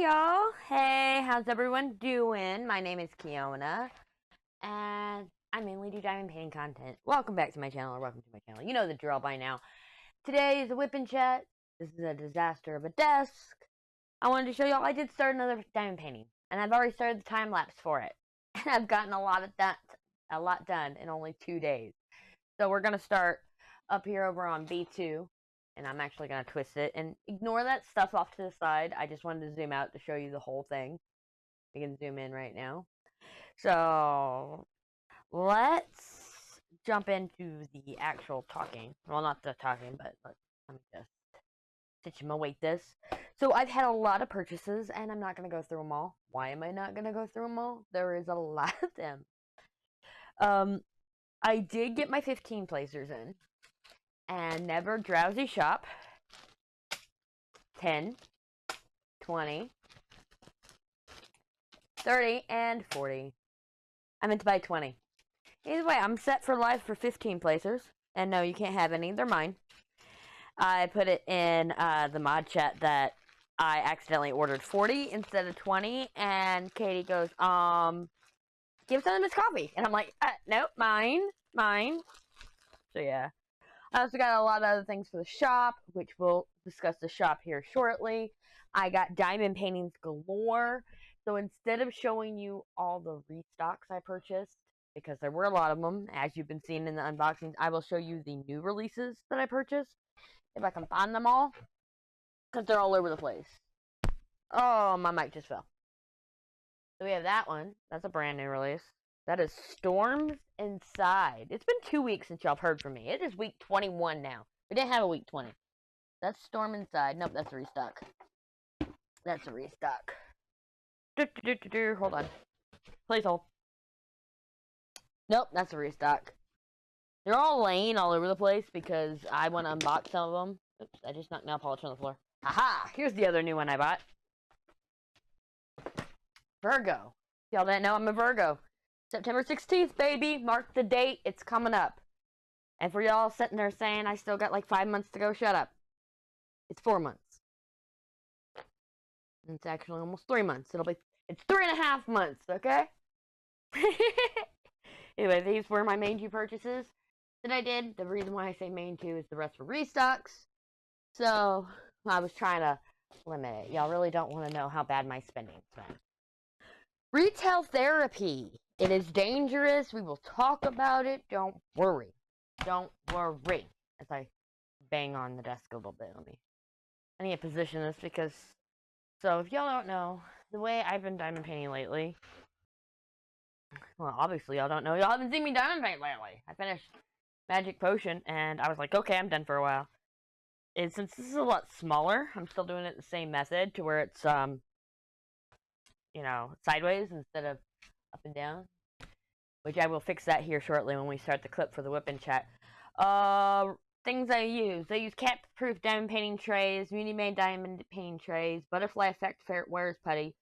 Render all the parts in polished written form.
Hey y'all! Hey, how's everyone doing? My name is Keona, and I mainly do diamond painting content. Welcome back to my channel, or welcome to my channel. You know the drill by now. Today is a WIP Chat. This is a disaster of a desk. I wanted to show y'all I did start another diamond painting, and I've already started the time lapse for it. And I've gotten a lot done in only 2 days. So we're gonna start up here over on B2. And I'm actually going to twist it and ignore that stuff off to the side. I just wanted to zoom out to show you the whole thing. We can zoom in right now. So let's jump into the actual talking. Well, not the talking, but let me just situate this. So I've had a lot of purchases, and I'm not going to go through them all. Why am I not going to go through them all? There is a lot of them. I did get my 15 placers in. And never drowsy shop. 10, 20, 30, and 40. I meant to buy 20. Either way, I'm set for life for 15 placers. And no, you can't have any. They're mine. I put it in the mod chat that I accidentally ordered 40 instead of 20. And Katie goes, give some of this coffee. And I'm like, nope, mine. So yeah. I also got a lot of other things for the shop, which we'll discuss the shop here shortly. I got diamond paintings galore. So instead of showing you all the restocks I purchased, because there were a lot of them, as you've been seeing in the unboxings, I will show you the new releases that I purchased, if I can find them all, because they're all over the place. Oh, my mic just fell. So we have that one. That's a brand new release. That is Storms Inside. It's been 2 weeks since y'all have heard from me. It is week 21 now. We didn't have a week 20. That's Storm Inside. Nope, that's a restock. That's a restock. Hold on. Please hold. Nope, that's a restock. They're all laying all over the place because I want to unbox some of them. Oops, I just knocked nail polish on the floor. Aha! Here's the other new one I bought. Virgo. Y'all didn't know I'm a Virgo. September 16th, baby. Mark the date. It's coming up. And for y'all sitting there saying I still got like 5 months to go, shut up. It's 4 months. It's actually almost 3 months. It's 3.5 months, okay? Anyway, these were my main 2 purchases that I did. The reason why I say main 2 is the rest were restocks. So I was trying to limit it. Y'all really don't want to know how bad my spending's been. Retail therapy. It is dangerous. We will talk about it. Don't worry. Don't worry. As I bang on the desk a little bit. I need to position this because... So, if y'all don't know, the way I've been diamond painting lately... Well, obviously y'all don't know. Y'all haven't seen me diamond paint lately. I finished Magic Potion, and I was like, okay, I'm done for a while. And since this is a lot smaller, I'm still doing it the same method to where it's, you know, sideways instead of up and down, which I will fix that here shortly when we start the clip for the WIP Chat. Things I use. I use cat-proof diamond painting trays, Munimade diamond painting trays, butterfly effect ferret wears putty,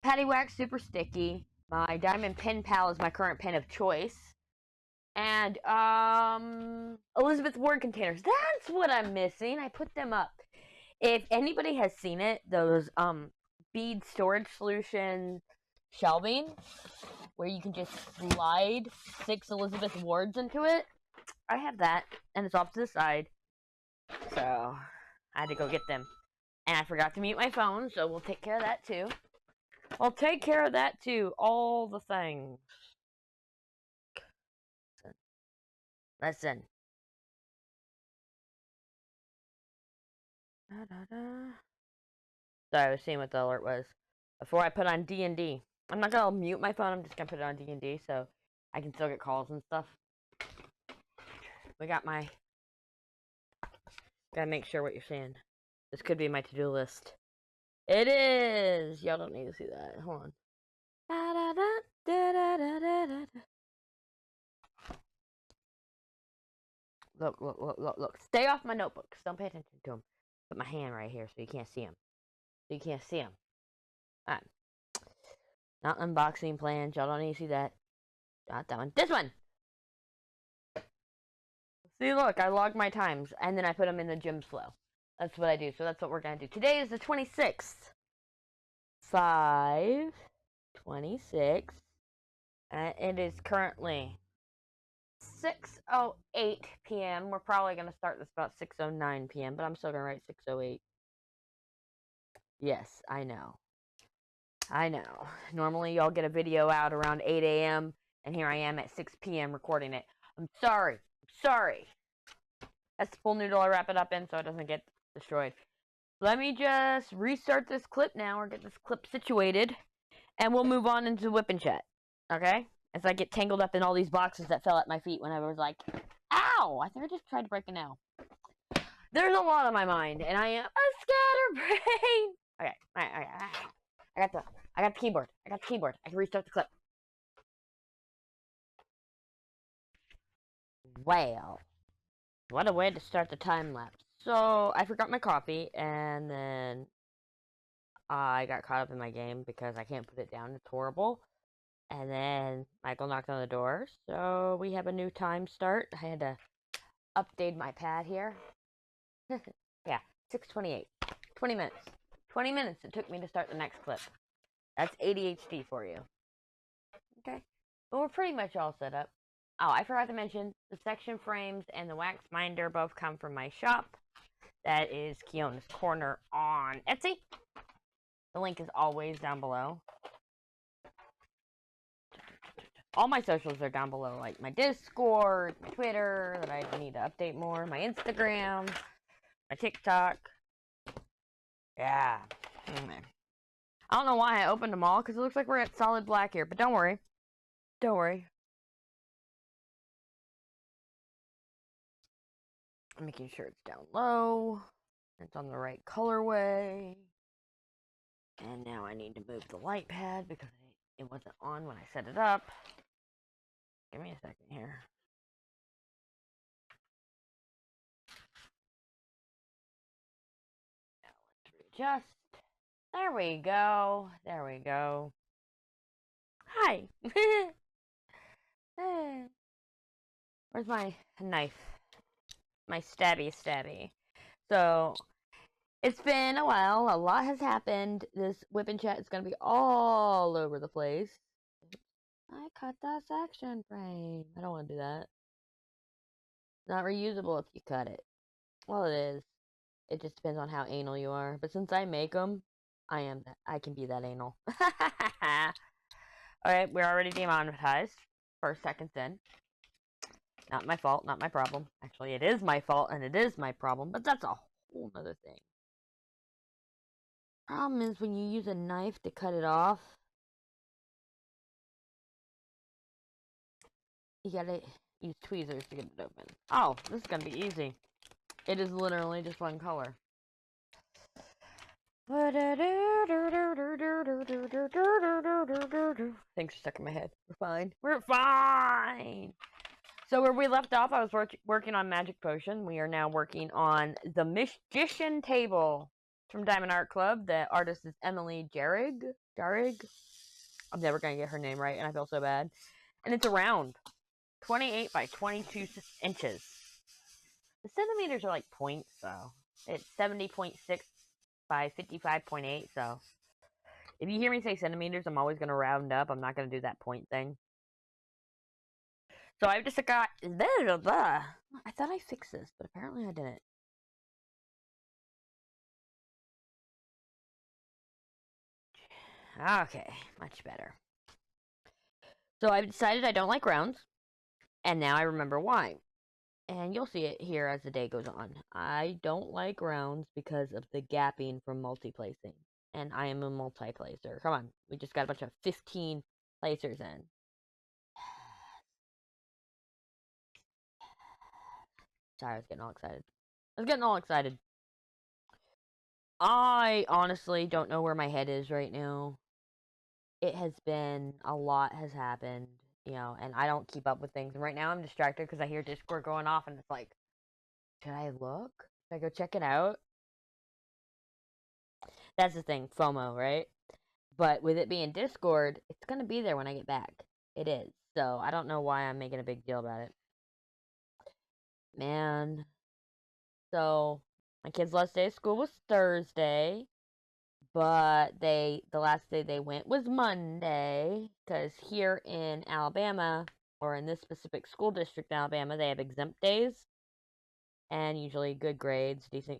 PaddyWaxx super sticky. My diamond pen pal is my current pen of choice, and Elizabeth Ward containers. That's what I'm missing. I put them up. If anybody has seen it, those bead storage solution shelving where you can just slide 6 Elizabeth Wards into it. I have that, and it's off to the side. So I had to go get them. And I forgot to mute my phone, so we'll take care of that too. I'll take care of that too. All the things. Listen. Sorry, I was seeing what the alert was. Before I put on D&D. I'm not gonna mute my phone, I'm just gonna put it on D&D so I can still get calls and stuff. We got my... Gotta make sure what you're seeing. This could be my to-do list. It is! Y'all don't need to see that. Hold on. Look. Stay off my notebooks. Don't pay attention to them. Put my hand right here so you can't see them. Alright. Not unboxing plans. Y'all don't need to see that. Not that one. This one! See, look. I log my times. And then I put them in the gym flow. That's what I do. So that's what we're going to do. Today is the 26th. 5:26. It is currently 6:08 p.m. We're probably going to start this about 6:09 p.m., but I'm still going to write 6:08. Yes, I know. I know. Normally, y'all get a video out around 8 a.m., and here I am at 6 p.m. recording it. I'm sorry. Sorry. That's the full noodle I wrap it up in so it doesn't get destroyed. Let me just restart this clip now, or get this clip situated, and we'll move on into WIP Chat. Okay? As I get tangled up in all these boxes that fell at my feet when I was like, ow! I think I just tried to break a nail. There's a lot on my mind, and I am a scatterbrain. Okay. Alright. I got the keyboard. I can restart the clip. Well, what a way to start the time lapse. So, I forgot my coffee, and then I got caught up in my game because I can't put it down. It's horrible. And then Michael knocked on the door, so we have a new time start. I had to update my pad here. Yeah, 6:28. 20 minutes. 20 minutes it took me to start the next clip. That's ADHD for you. Okay. But we're pretty much all set up. Oh, I forgot to mention, the section frames and the wax binder both come from my shop. That is Keona's Corner on Etsy. The link is always down below. All my socials are down below, like my Discord, my Twitter, that I need to update more, my Instagram, my TikTok. Yeah. I don't know why I opened them all, because it looks like we're at solid black here, but don't worry. Don't worry. I'm making sure it's down low. It's on the right colorway. And now I need to move the light pad because it wasn't on when I set it up. Give me a second here. Now let's readjust. There we go. There we go. Hi. Where's my knife? My stabby. So, it's been a while. A lot has happened. This WIP Chat is going to be all over the place. I cut that section frame. I don't want to do that. It's not reusable if you cut it. Well, it is. It just depends on how anal you are. But since I make them, I can be that anal. Alright, we're already demonetized. 1 seconds in. Not my fault, not my problem. Actually, it is my fault and it is my problem, but that's a whole other thing. Problem is when you use a knife to cut it off, you gotta use tweezers to get it open. Oh, this is gonna be easy. It is literally just one color. Things are stuck in my head. We're fine. We're fine! So where we left off, I was working on Magic Potion. We are now working on the Magician Table from Diamond Art Club. The artist is Emilie Jarrige. I'm never going to get her name right, and I feel so bad. And it's a round. 28 by 22 inches. The centimeters are like points, so it's 70.6 by 55.8, so if you hear me say centimeters, I'm always going to round up. I'm not going to do that point thing. So I've just got... I thought I fixed this, but apparently I didn't. Okay, much better. So I've decided I don't like rounds, and now I remember why. And you'll see it here as the day goes on. I don't like rounds because of the gapping from multi-placing. And I am a multi-placer. Come on, we just got a bunch of 15 placers in. Sorry, I was getting all excited. I honestly don't know where my head is right now. It has been, a lot has happened, you know, and I don't keep up with things. And right now I'm distracted because I hear Discord going off and it's like, should I look? Should I go check it out? That's the thing, FOMO, right? But with it being Discord, it's going to be there when I get back. It is. So I don't know why I'm making a big deal about it. Man. So, my kid's last day of school was Thursday. but the last day they went was Monday, because here in Alabama, or in this specific school district in Alabama, they have exempt days, and usually good grades, decent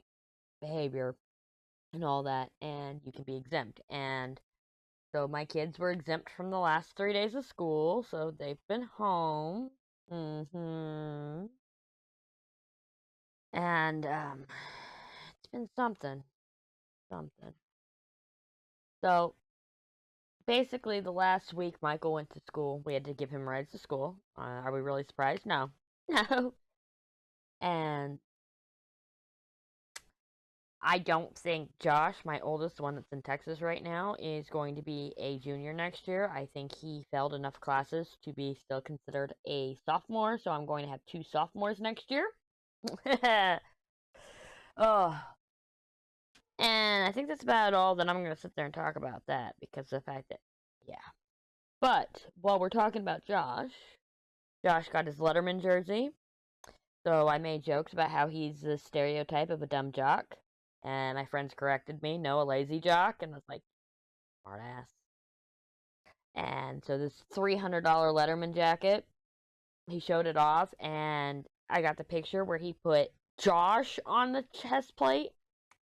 behavior, and all that, and you can be exempt. And so my kids were exempt from the last 3 days of school, so they've been home. And it's been something. So basically, the last week Michael went to school, we had to give him rides to school. Are we really surprised? No. No. And I don't think Josh, my oldest one that's in Texas right now, is going to be a junior next year. I think he failed enough classes to be still considered a sophomore, so I'm going to have 2 sophomores next year. Oh. And I think that's about all that I'm going to sit there and talk about that, because of the fact that, yeah. But while we're talking about Josh got his Letterman jersey. So I made jokes about how he's the stereotype of a dumb jock. And my friends corrected me, no, a lazy jock. And I was like, smart ass. And so this $300 Letterman jacket, he showed it off. And I got the picture where he put Josh on the chest plate.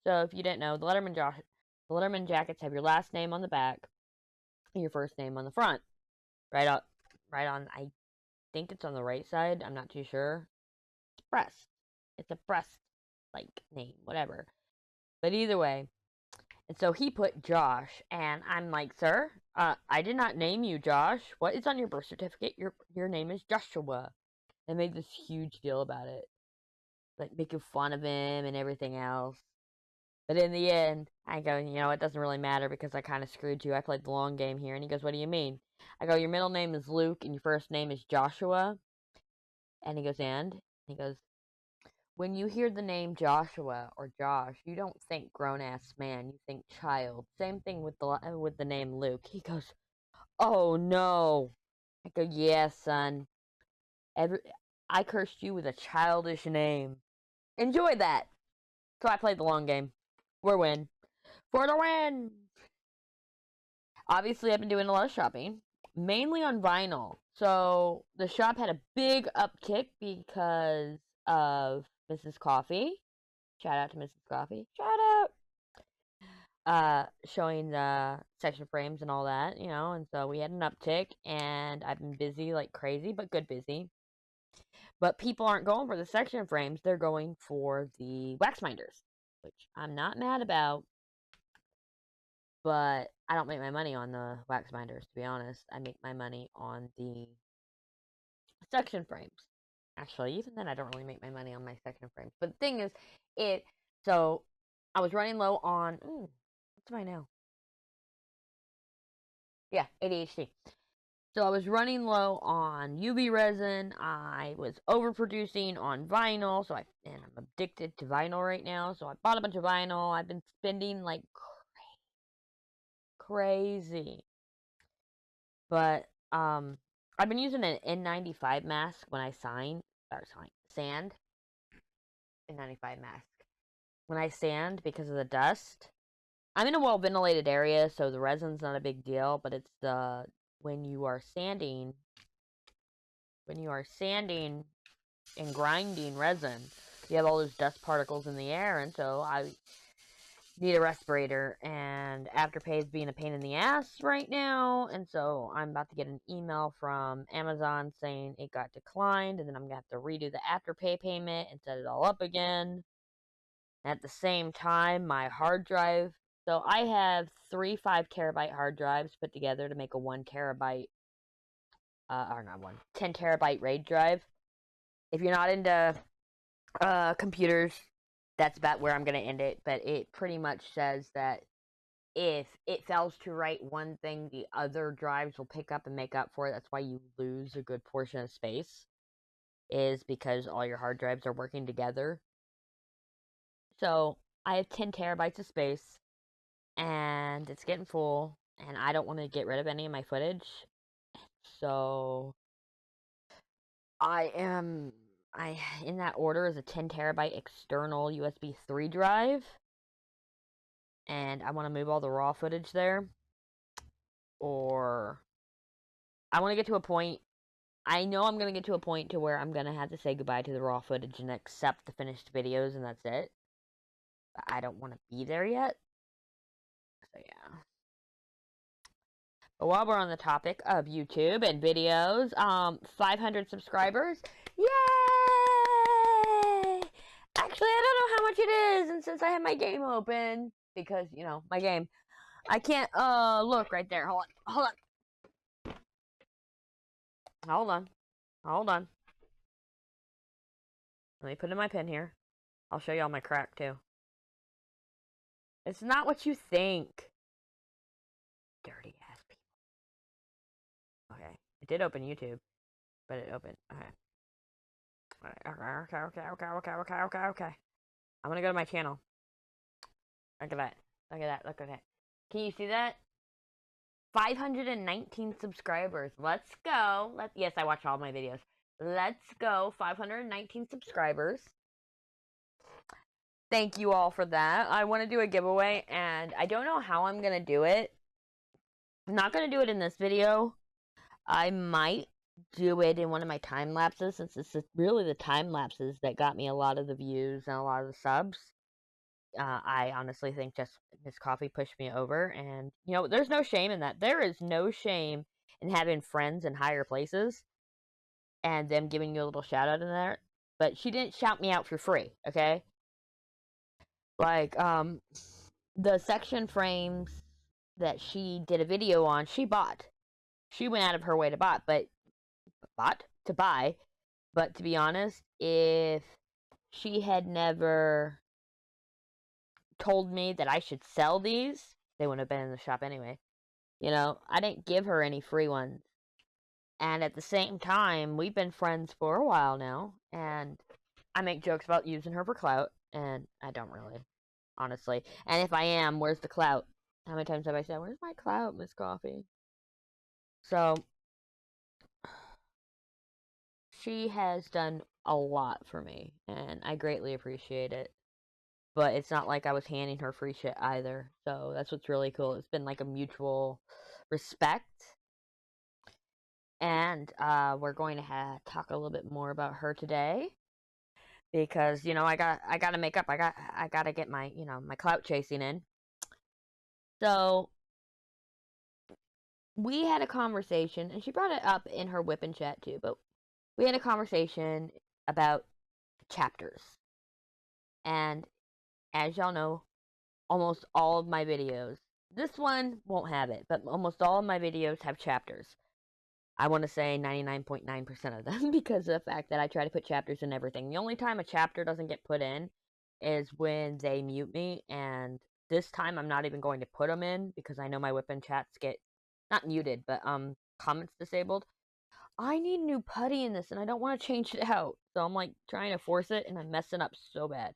So if you didn't know, the Letterman jackets have your last name on the back and your first name on the front. Right on, I think it's on the right side. I'm not too sure. It's breast. It's a breast, like, name, whatever. But either way. And so he put Josh, and I'm like, sir, I did not name you Josh. What is on your birth certificate? Your name is Joshua. They made this huge deal about it. Like, making fun of him and everything else. But in the end, I go, it doesn't really matter because I kind of screwed you. I played the long game here. And he goes, what do you mean? I go, your middle name is Luke and your first name is Joshua. And he goes, and? He goes, when you hear the name Joshua or Josh, you don't think grown-ass man. You think child. Same thing with the name Luke. He goes, oh, no. I go, yeah, son. I cursed you with a childish name. Enjoy that. So I played the long game. For win. For the win! Obviously, I've been doing a lot of shopping, mainly on vinyl. So the shop had a big uptick because of Mrs. Coffee. Shout out to Mrs. Coffee. Shout out! Showing the section frames and all that, and so we had an uptick, and I've been busy like crazy, but good busy. But people aren't going for the section frames, they're going for the wax binders, which I'm not mad about. But I don't make my money on the wax binders, to be honest. I make my money on the section frames. Actually, even then, I don't really make my money on my section frames. But the thing is, so I was running low on, what's mine now? Yeah, ADHD. So I was running low on UV resin. I was overproducing on vinyl, and I'm addicted to vinyl right now. So I bought a bunch of vinyl. I've been spending like crazy. But I've been using an N95 mask when I sand. N95 mask when I sand because of the dust. I'm in a well ventilated area, so the resin's not a big deal. But it's when you are sanding and grinding resin, you have all those dust particles in the air, and so I need a respirator, and Afterpay is being a pain in the ass right now, and so I'm about to get an email from Amazon saying it got declined, and then I'm going to have to redo the Afterpay payment and set it all up again. At the same time, my hard drive, so I have 3 5-terabyte hard drives put together to make a 1 terabyte, 10 terabyte RAID drive. If you're not into computers, that's about where I'm going to end it, but it pretty much says that if it fails to write one thing, the other drives will pick up and make up for it. That's why you lose a good portion of space, is because all your hard drives are working together. So I have 10 terabytes of space, and it's getting full, and I don't want to get rid of any of my footage. So in that order is a 10 terabyte external USB 3 drive. and I want to move all the raw footage there, or I want to get to a point. I know I'm going to get to a point to where I'm going to have to say goodbye to the raw footage and accept the finished videos, and that's it. But I don't want to be there yet. So, yeah. But while we're on the topic of YouTube and videos, 500 subscribers. Yay! Actually, I don't know how much it is, and since I have my game open, because, you know, my game, I can't, look right there. Hold on. Hold on. Let me put in my pin here. I'll show you all my crack, too. It's not what you think. Dirty ass people. Okay. It did open YouTube, but it opened. Okay. Okay. I'm gonna go to my channel. Look at that. Look at that. Can you see that? 519 subscribers. Let's go. Yes, I watch all my videos. Let's go. 519 subscribers. Thank you all for that. I want to do a giveaway, and I don't know how I'm going to do it. I'm not going to do it in this video. I might do it in one of my time lapses, since it's really the time lapses that got me a lot of the views and a lot of the subs. I honestly think just Miss Coffee pushed me over, and, you know, there's no shame in that. There is no shame in having friends in higher places and them giving you a little shout out in there. But she didn't shout me out for free, okay? Like, the section frames that she did a video on, she bought. She went out of her way to buy. But to be honest, if she had never told me that I should sell these, they wouldn't have been in the shop anyway. You know, I didn't give her any free ones. And at the same time, we've been friends for a while now, and I make jokes about using her for clout, and I don't really, honestly. And if I am, where's the clout? How many times have I said, where's my clout, Miss Coffee? So, she has done a lot for me, and I greatly appreciate it. But it's not like I was handing her free shit either. So that's what's really cool. It's been like a mutual respect. And we're going to talk a little bit more about her today, because, you know, I gotta make up. I gotta get my, you know, my clout chasing in. So we had a conversation, and she brought it up in her WIP Chat too. But we had a conversation about chapters, and as y'all know, almost all of my videos, this one won't have it, but almost all of my videos have chapters. I want to say 99.9% of them, because of the fact that I try to put chapters in everything. The only time a chapter doesn't get put in is when they mute me, and this time I'm not even going to put them in, because I know my WIP chats get, not muted, but comments disabled. I need new Putty in this, and I don't want to change it out. So I'm like trying to force it, and I'm messing up so bad.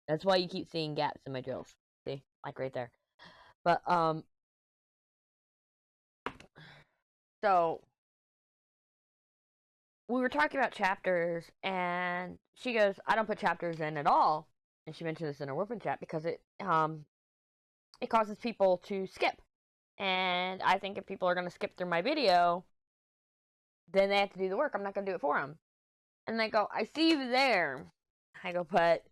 That's why you keep seeing gaps in my drills. See? Like right there. But, so, we were talking about chapters, and she goes, I don't put chapters in at all. And she mentioned this in her WIP Chat, because it causes people to skip. And I think if people are going to skip through my video, then they have to do the work. I'm not going to do it for them. And they go, I see you there. I go, but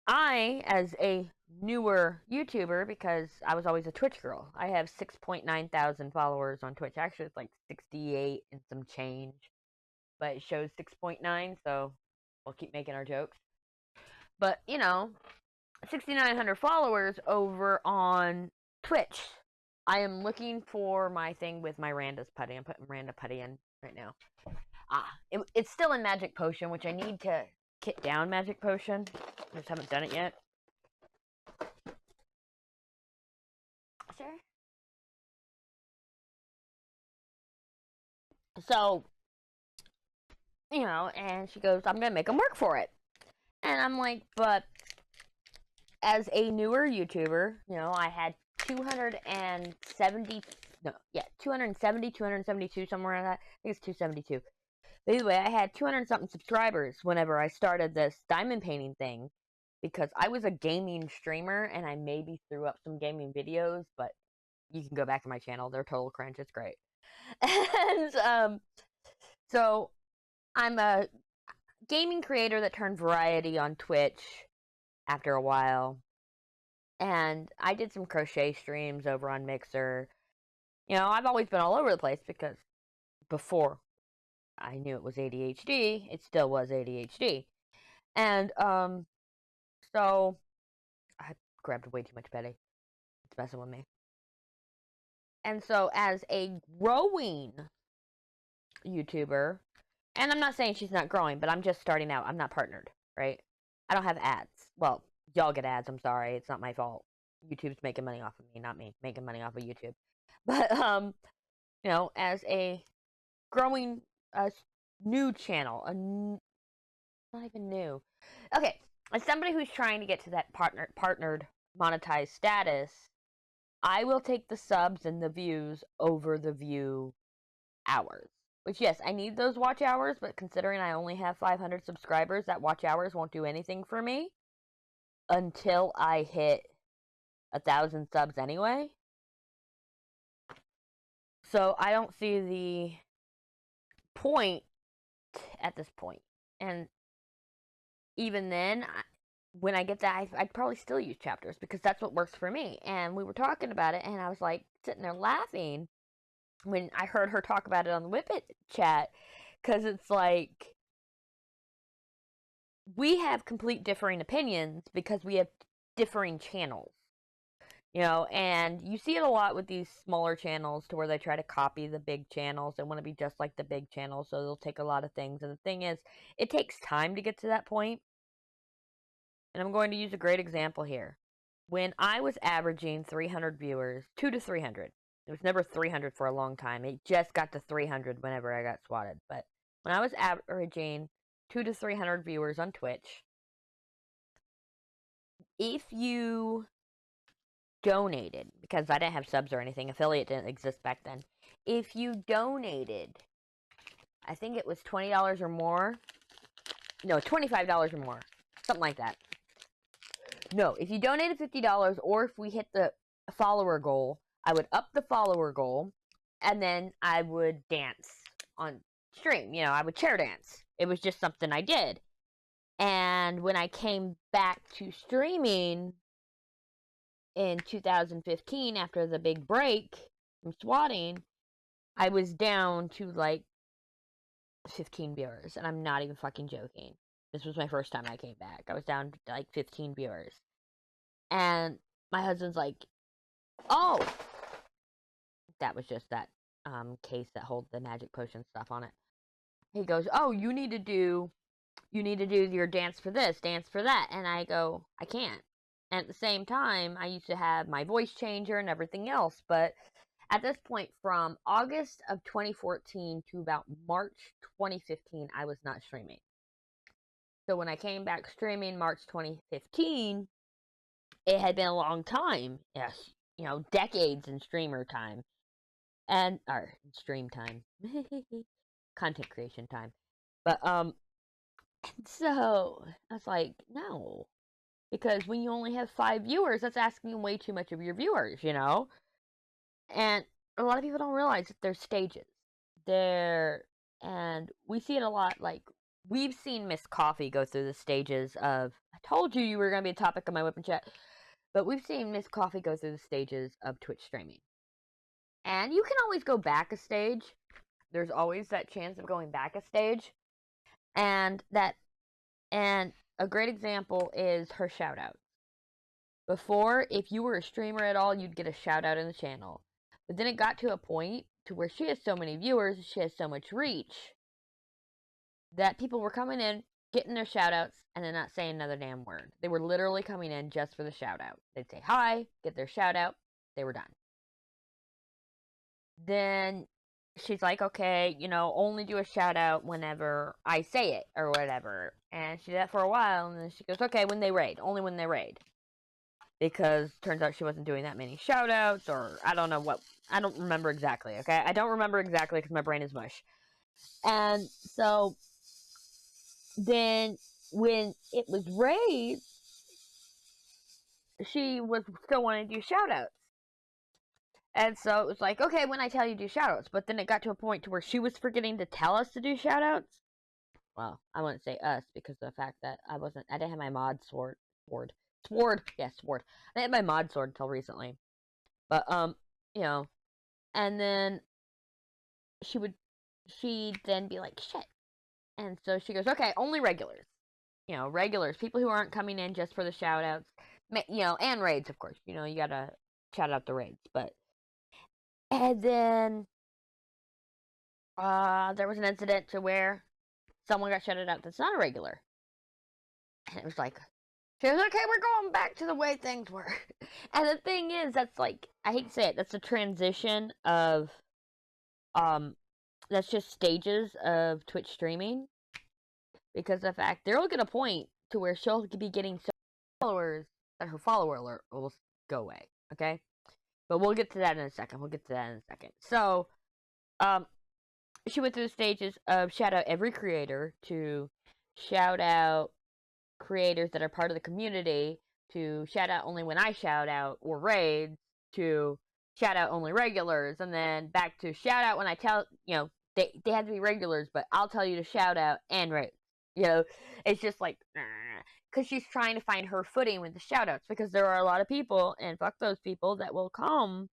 I, as a newer YouTuber, because I was always a Twitch girl, I have 6.9 thousand followers on Twitch. Actually, it's like 68 and some change, but it shows 6.9, so we'll keep making our jokes. But, you know, 6,900 followers over on Twitch. I am looking for my thing with my Randa's Putty. I'm putting Randa Putty in right now. It's still in Magic Potion, which I need to kit down Magic Potion. I just haven't done it yet. Sure. So, you know, and she goes, I'm going to make them work for it. And I'm like, but as a newer YouTuber, you know, I had 270, 272, somewhere in that. I think it's 272. But anyway, I had 200 something subscribers whenever I started this diamond painting thing. because I was a gaming streamer and I maybe threw up some gaming videos, but you can go back to my channel. They're total cringe. It's great. And so I'm a gaming creator that turned variety on Twitch after a while. And I did some crochet streams over on Mixer. You know, I've always been all over the place because before I knew it was ADHD, it still was ADHD. And so I grabbed way too much Putty. It's messing with me. And so as a growing YouTuber, and I'm not saying she's not growing, but I'm just starting out. I'm not partnered, right? I don't have ads. Well, y'all get ads. I'm sorry. It's not my fault. YouTube's making money off of me, not me making money off of YouTube. But, you know, as a growing new channel, not even new. Okay, as somebody who's trying to get to that partnered monetized status, I will take the subs and the views over the view hours. Which, yes, I need those watch hours, but considering I only have 500 subscribers, that watch hours won't do anything for me until I hit 1,000 subs anyway. So I don't see the point at this point. And even then, when I get that, I'd probably still use chapters because that's what works for me. And we were talking about it, and I was like sitting there laughing when I heard her talk about it on the WIP Chat, because it's like we have complete differing opinions because we have differing channels, you know, and you see it a lot with these smaller channels to where they try to copy the big channels. They want to be just like the big channels, so they'll take a lot of things. And the thing is, it takes time to get to that point. And I'm going to use a great example here. When I was averaging 300 viewers, 200 to 300, it was never 300 for a long time. It just got to 300 whenever I got swatted. But when I was averaging 200 to 300 viewers on Twitch, if you donated, because I didn't have subs or anything, affiliate didn't exist back then. If you donated, I think it was $20 or more. No, $25 or more. Something like that. No, if you donated $50 or if we hit the follower goal, I would up the follower goal, and then I would dance on stream. You know, I would chair dance. It was just something I did. And when I came back to streaming in 2015 after the big break from swatting, I was down to like 15 viewers, and I'm not even fucking joking. This was my first time I came back. I was down to like 15 viewers. And my husband's like, oh, that was just that case that holds the magic potion stuff on it. He goes, oh, you need to do your dance for this, dance for that. And I go, I can't. And at the same time, I used to have my voice changer and everything else. But at this point, from August of 2014 to about March 2015, I was not streaming. So when I came back streaming March 2015, it had been a long time. Yes, you know, decades in streamer time. Or stream time. Content creation time. But, so, I was like, no. Because when you only have 5 viewers, that's asking way too much of your viewers, you know? And a lot of people don't realize that there's stages. And we see it a lot, like, we've seen Miss Coffee go through the stages of, I told you were going to be a topic of my WIP Chat, but we've seen Miss Coffee go through the stages of Twitch streaming. And you can always go back a stage. There's always that chance of going back a stage. And a great example is her shout-outs. Before, if you were a streamer at all, you'd get a shout-out in the channel. But then it got to a point to where she has so many viewers, she has so much reach, that people were coming in, getting their shout-outs, and then not saying another damn word. They were literally coming in just for the shout-out. They'd say hi, get their shout-out, they were done. Then she's like, okay, you know, only do a shout-out whenever I say it, or whatever. And she did that for a while, and then she goes, okay, when they raid, only when they raid. Because turns out she wasn't doing that many shout-outs, or I don't know what, I don't remember exactly, okay? I don't remember exactly because my brain is mush. And so then when it was raised, she was still wanting to do shoutouts. And so it was like, okay, when I tell you, do shoutouts. But then it got to a point to where she was forgetting to tell us to do shoutouts. Well, I wouldn't say us because of the fact that I didn't have my mod sword. Yes, sword. I didn't have my mod sword until recently. But, you know, and then she'd then be like, shit. And so she goes, okay, only regulars. You know, regulars, people who aren't coming in just for the shoutouts. You know, and raids, of course. You know, you gotta shout out the raids. And then, there was an incident to where someone got shouted out that's not a regular. And it was like, she was like, okay, we're going back to the way things were. And the thing is, that's like, I hate to say it, that's a transition of, that's just stages of Twitch streaming. Because the fact, there will get a point to where she'll be getting so many followers that her follower alert will go away, okay? But we'll get to that in a second. So, she went through the stages of shout out every creator, to shout out creators that are part of the community, to shout out only when I shout out or raids, to shout out only regulars, and then back to shout out when I tell, you know, they have to be regulars, but I'll tell you to shout out and raids. You know, it's just like, because she's trying to find her footing with the shout outs, because there are a lot of people, and fuck those people, that will come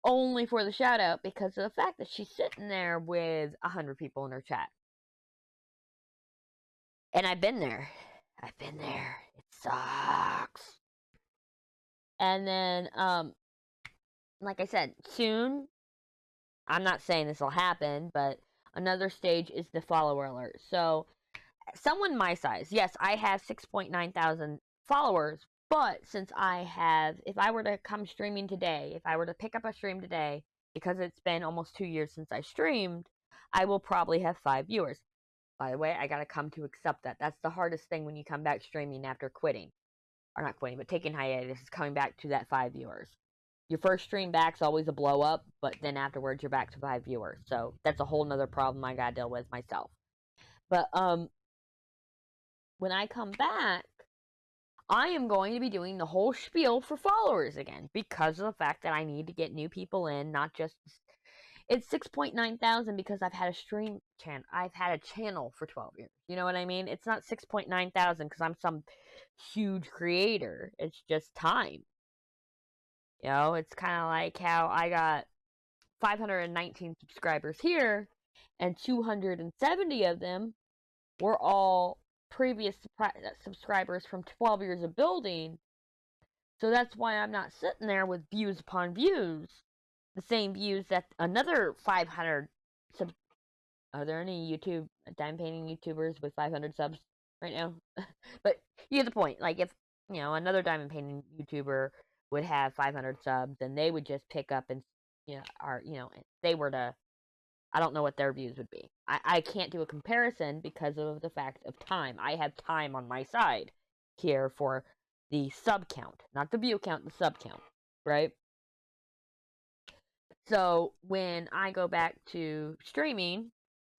only for the shout out because of the fact that she's sitting there with 100 people in her chat. And I've been there. It sucks. And then, like I said, soon, I'm not saying this will happen, but another stage is the follower alert. So, someone my size, yes, I have 6.9 thousand followers, but since if I were to come streaming today, if I were to pick up a stream today, because it's been almost 2 years since I streamed, I will probably have 5 viewers. By the way, I gotta come to accept that. That's the hardest thing when you come back streaming after quitting. Or not quitting, but taking hiatus, is coming back to that 5 viewers. Your first stream back's always a blow up, but then afterwards you're back to 5 viewers. So that's a whole nother problem I gotta deal with myself. But, when I come back, I am going to be doing the whole spiel for followers again, because of the fact that I need to get new people in, not just, it's 6.9 thousand because I've had a channel for 12 years. You know what I mean? It's not 6.9 thousand because I'm some huge creator. It's just time. You know, it's kind of like how I got 519 subscribers here, and 270 of them were all previous subscribers from 12 years of building. So that's why I'm not sitting there with views upon views. The same views that another 500 subs. Are there any diamond painting YouTubers with 500 subs right now? But you get the point. Like, if, you know, another diamond painting YouTuber would have 500 subs, then they would just pick up and, if they were to, I don't know what their views would be. I can't do a comparison because of the fact of time. I have time on my side here for the sub count. Not the view count, the sub count. Right? So, when I go back to streaming,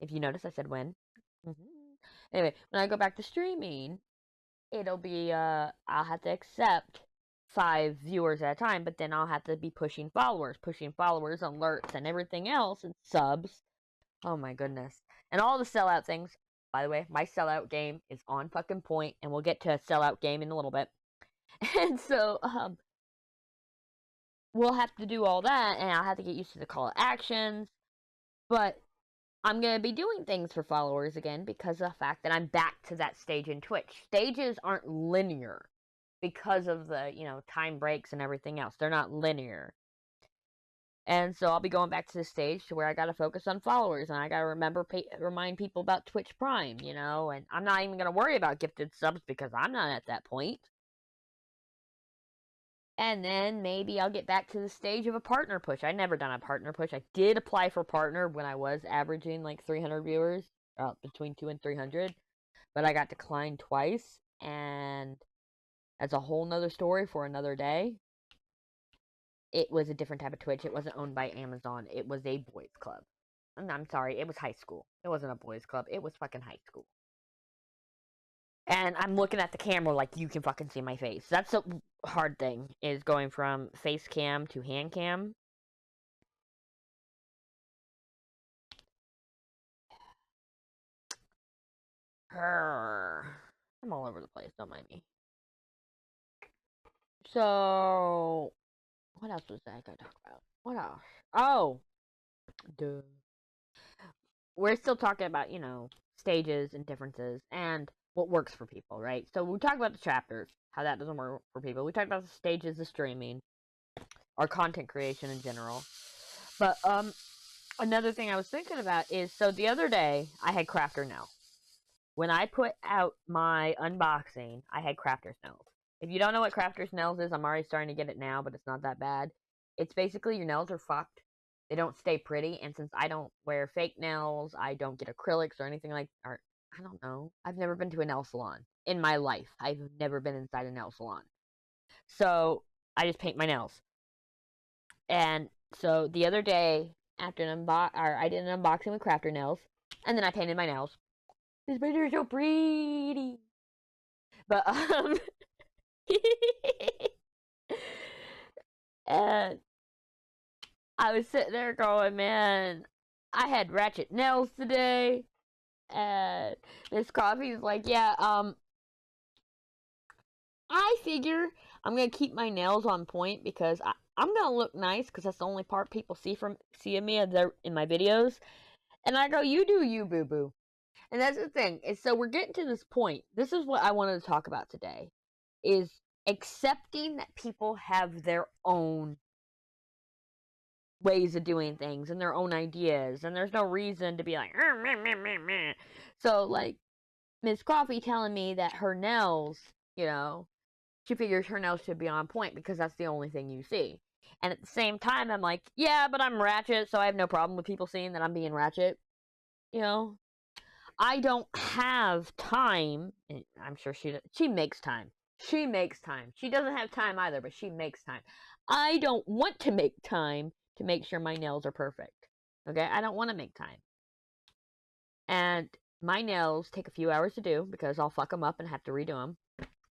if you notice I said when. Anyway, when I go back to streaming, it'll be, I'll have to accept 5 viewers at a time, but then I'll have to be pushing followers, alerts, and everything else, and subs. Oh my goodness. And all the sellout things. By the way, my sellout game is on fucking point, and we'll get to a sellout game in a little bit. And so, we'll have to do all that, and I'll have to get used to the call to actions. But I'm going to be doing things for followers again because of the fact that I'm back to that stage in Twitch. Stages aren't linear because of the, time breaks and everything else. They're not linear. And so I'll be going back to the stage to where I got to focus on followers, and I got to remind people about Twitch Prime, and I'm not even going to worry about gifted subs because I'm not at that point. And then maybe I'll get back to the stage of a partner push. I never done a partner push. I did apply for partner when I was averaging like 300 viewers, between 200 and 300, but I got declined twice, and that's a whole nother story for another day. It was a different type of Twitch. It wasn't owned by Amazon. It was a boys club. I'm sorry, it was high school. It wasn't a boys club. It was fucking high school. And I'm looking at the camera like you can fucking see my face. That's the hard thing, is going from face cam to hand cam. I'm all over the place, don't mind me. So, what else was I gonna talk about? What else? Oh, duh. We're still talking about, you know, stages and differences and what works for people, right? So we talked about the chapters, how that doesn't work for people. We talked about the stages of streaming, our content creation in general. But another thing I was thinking about is, so the other day I had crafter nails. When I put out my unboxing, I had crafter's nails. If you don't know what crafter's nails is, I'm already starting to get it now, but it's not that bad. It's basically your nails are fucked. They don't stay pretty, and since I don't wear fake nails, I don't get acrylics or anything like, or I don't know. I've never been to a nail salon in my life. I've never been inside a nail salon. So I just paint my nails. And so the other day, after I did an unboxing with crafter nails, and then I painted my nails. These pictures are so pretty. But and I was sitting there going, man, I had ratchet nails today. And this coffee's like, yeah, I figure I'm gonna keep my nails on point because I'm gonna look nice because that's the only part people see of me in my videos. And I go, you do you, boo boo. And that's the thing. Is so we're getting to this point. This is what I wanted to talk about today. Is accepting that people have their own ways of doing things and their own ideas, and there's no reason to be like, meh, meh, meh, meh. So like Miss Coffee telling me that her nails, you know, she figures her nails should be on point because that's the only thing you see. And at the same time, I'm like, yeah, but I'm ratchet, so I have no problem with people seeing that I'm being ratchet. You know, I don't have time. And I'm sure she makes time. She makes time. She doesn't have time either, but she makes time. I don't want to make time to make sure my nails are perfect. Okay? I don't want to make time. And my nails take a few hours to do because I'll fuck them up and have to redo them.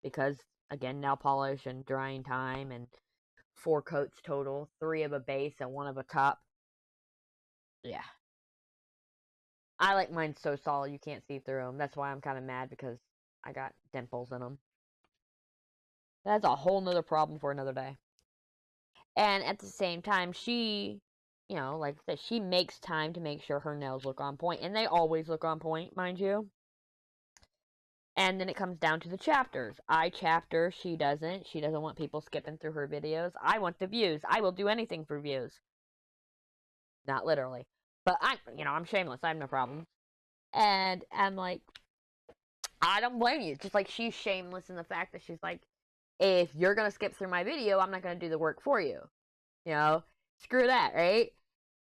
Because, again, nail polish and drying time and 4 coats total. 3 of a base and 1 of a top. Yeah. I like mine so solid you can't see through them. That's why I'm kind of mad because I got dimples in them. That's a whole nother problem for another day. And at the same time, she, you know, like I said, she makes time to make sure her nails look on point. And they always look on point, mind you. And then it comes down to the chapters. I chapter, she doesn't. She doesn't want people skipping through her videos. I want the views. I will do anything for views. Not literally. But I'm shameless. I have no problems. And I'm like, I don't blame you. Just like she's shameless in the fact that she's like, if you're going to skip through my video, I'm not going to do the work for you. You know, screw that, right?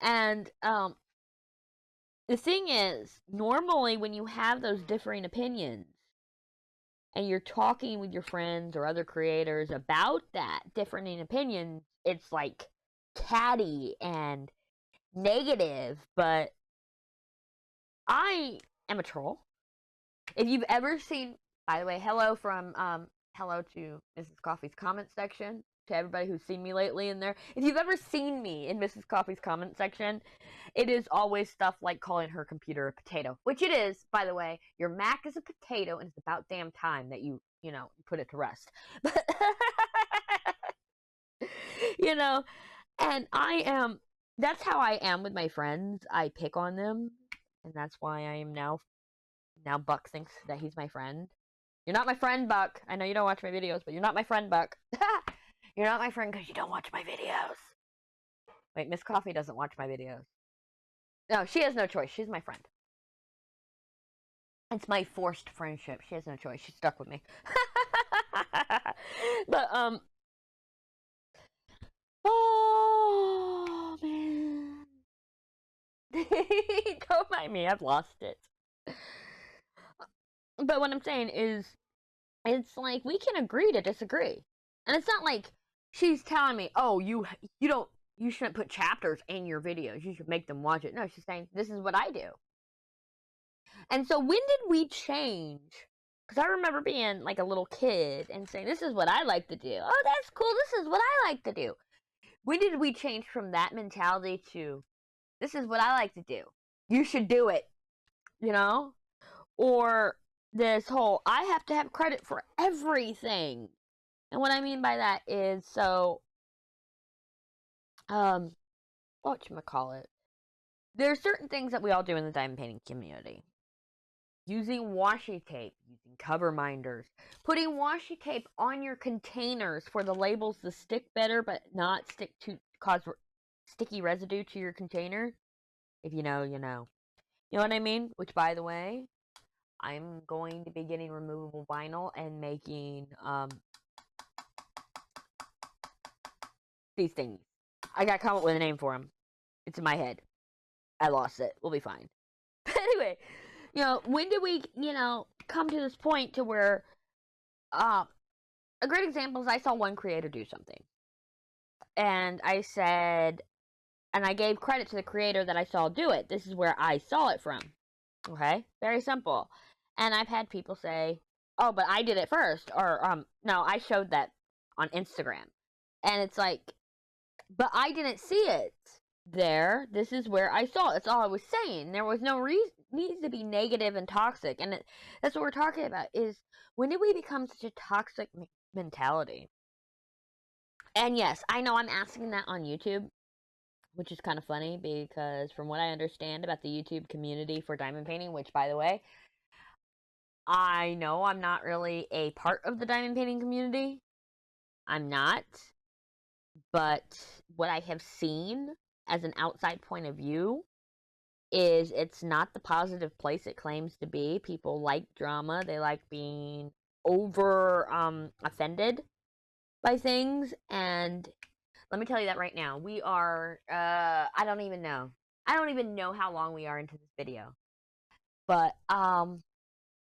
And the thing is, normally when you have those differing opinions and you're talking with your friends or other creators about that differing opinions, it's like catty and negative, but I am a troll. If you've ever seen, by the way, hello to Mrs. Coffee's comment section, to everybody who's seen me lately in there. If you've ever seen me in Mrs. Coffee's comment section, it is always stuff like calling her computer a potato, which it is, by the way. Your Mac is a potato, and it's about damn time that you put it to rest. And that's how I am with my friends. I pick on them, and that's why I am now Buck thinks that he's my friend. You're not my friend, Buck. I know you don't watch my videos, but you're not my friend, Buck. You're not my friend because you don't watch my videos. Wait, Miss Coffee doesn't watch my videos. No, she has no choice. She's my friend. It's my forced friendship. She has no choice. She's stuck with me. But, oh, man. Don't mind me. I've lost it. But what I'm saying is, it's like we can agree to disagree. And it's not like she's telling me, oh, you shouldn't put chapters in your videos. You should make them watch it. No, she's saying, this is what I do. And so when did we change Because I remember being like a little kid and saying, this is what I like to do. Oh, that's cool. This is what I like to do. When did we change from that mentality to, this is what I like to do? You should do it. You know? Or this whole, I have to have credit for everything. And what I mean by that is, so, whatchamacallit? There are certain things that we all do in the diamond painting community. Using washi tape, using cover minders, putting washi tape on your containers for the labels to stick better but not cause sticky residue to your container. If you know, you know. You know what I mean? Which, by the way, I'm going to be getting removable vinyl and making these things. I gotta come up with a name for them. It's in my head. I lost it. We'll be fine. But anyway, you know, when did we, you know, come to this point to where, a great example is I saw one creator do something. And I said, and I gave credit to the creator that I saw do it. This is where I saw it from. Okay? Very simple. And I've had people say, oh, but I did it first. Or, no, I showed that on Instagram. And it's like, but I didn't see it there. This is where I saw it. That's all I was saying. There was no reason needs to be negative and toxic. And that's what we're talking about is, when did we become such a toxic mentality? And yes, I know I'm asking that on YouTube, which is kind of funny because from what I understand about the YouTube community for diamond painting, which, by the way, I know I'm not really a part of the diamond painting community. I'm not. But what I have seen as an outside point of view is it's not the positive place it claims to be. People like drama. They like being over offended by things. And let me tell you that right now. We are, I don't even know. I don't even know how long we are into this video. But,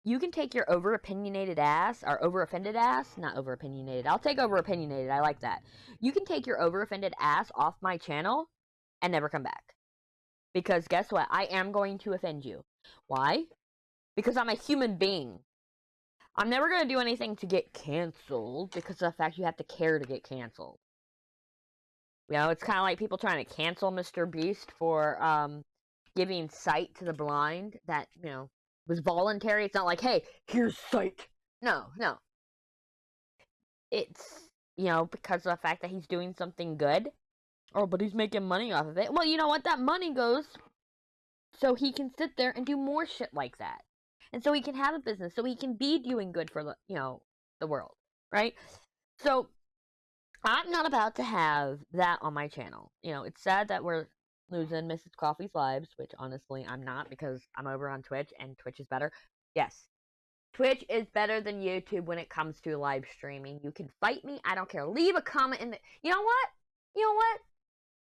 you can take your over-opinionated ass, or over-offended ass, not over-opinionated. I'll take over-opinionated. I like that. You can take your over-offended ass off my channel and never come back. Because guess what? I am going to offend you. Why? Because I'm a human being. I'm never going to do anything to get canceled because of the fact you have to care to get canceled. You know, it's kind of like people trying to cancel Mr. Beast for giving sight to the blind that, you know, was voluntary. It's not like, hey, here's sight. No, no. It's, you know, because of the fact that he's doing something good. Oh, but he's making money off of it. Well, you know what? That money goes so he can sit there and do more shit like that. And so he can have a business. So he can be doing good for, the, you know, the world. Right? So I'm not about to have that on my channel. You know, it's sad that we're losing Mrs. Coffee's lives, which honestly I'm not, because I'm over on Twitch and Twitch is better. Yes, Twitch is better than YouTube when it comes to live streaming. You can fight me. I don't care. Leave a comment in the... You know what? You know what?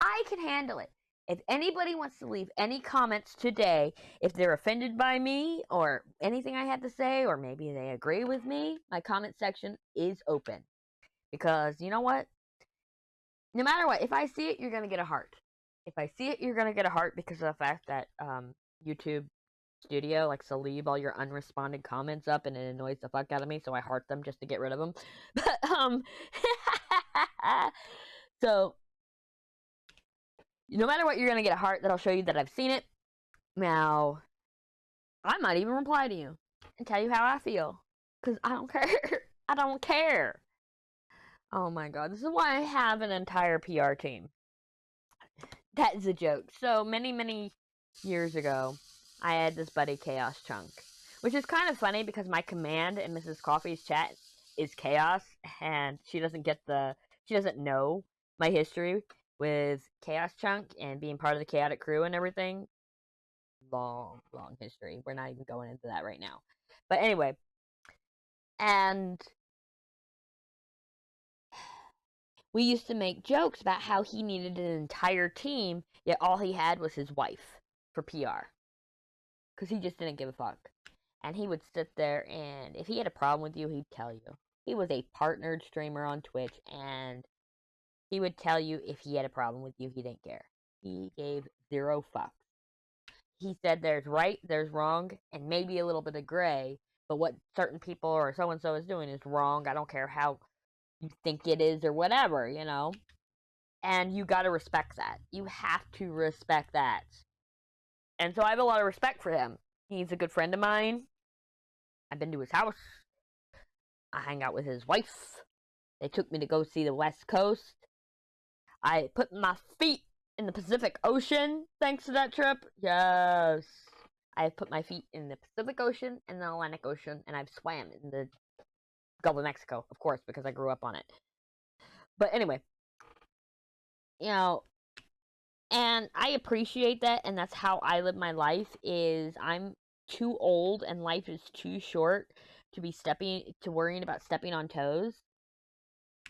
I can handle it. If anybody wants to leave any comments today, if they're offended by me or anything I had to say, or maybe they agree with me, my comment section is open. Because, you know what? No matter what, if I see it, you're going to get a heart. If I see it, you're going to get a heart because of the fact that YouTube Studio likes to leave all your unresponded comments up, and it annoys the fuck out of me, so I heart them just to get rid of them. But, so, no matter what, you're going to get a heart that'll show you that I've seen it. Now, I might even reply to you and tell you how I feel. Because I don't care. I don't care. Oh my god, this is why I have an entire PR team. That is a joke. So, many years ago, I had this buddy, Chaos Chunk. Which is kind of funny because my command in Mrs. Coffee's chat is Chaos. And she doesn't know my history with Chaos Chunk and being part of the chaotic crew and everything. Long history. We're not even going into that right now. But anyway. And we used to make jokes about how he needed an entire team, yet all he had was his wife for PR. Because he just didn't give a fuck. And he would sit there, and if he had a problem with you, he'd tell you. He was a partnered streamer on Twitch, and he would tell you if he had a problem with you, he didn't care. He gave zero fucks. He said there's right, there's wrong, and maybe a little bit of gray, but what certain people or so and so is doing is wrong. I don't care how you think it is or whatever, you know. And you gotta respect that. You have to respect that. And so I have a lot of respect for him. He's a good friend of mine. I've been to his house. I hang out with his wife. They took me to go see the West Coast. I put my feet in the Pacific Ocean thanks to that trip. Yes. I've put my feet in the Pacific Ocean and the Atlantic Ocean, and I've swam in the Gulf of Mexico, of course, because I grew up on it. But anyway, you know, and I appreciate that, and that's how I live my life, is I'm too old and life is too short to be worrying about stepping on toes.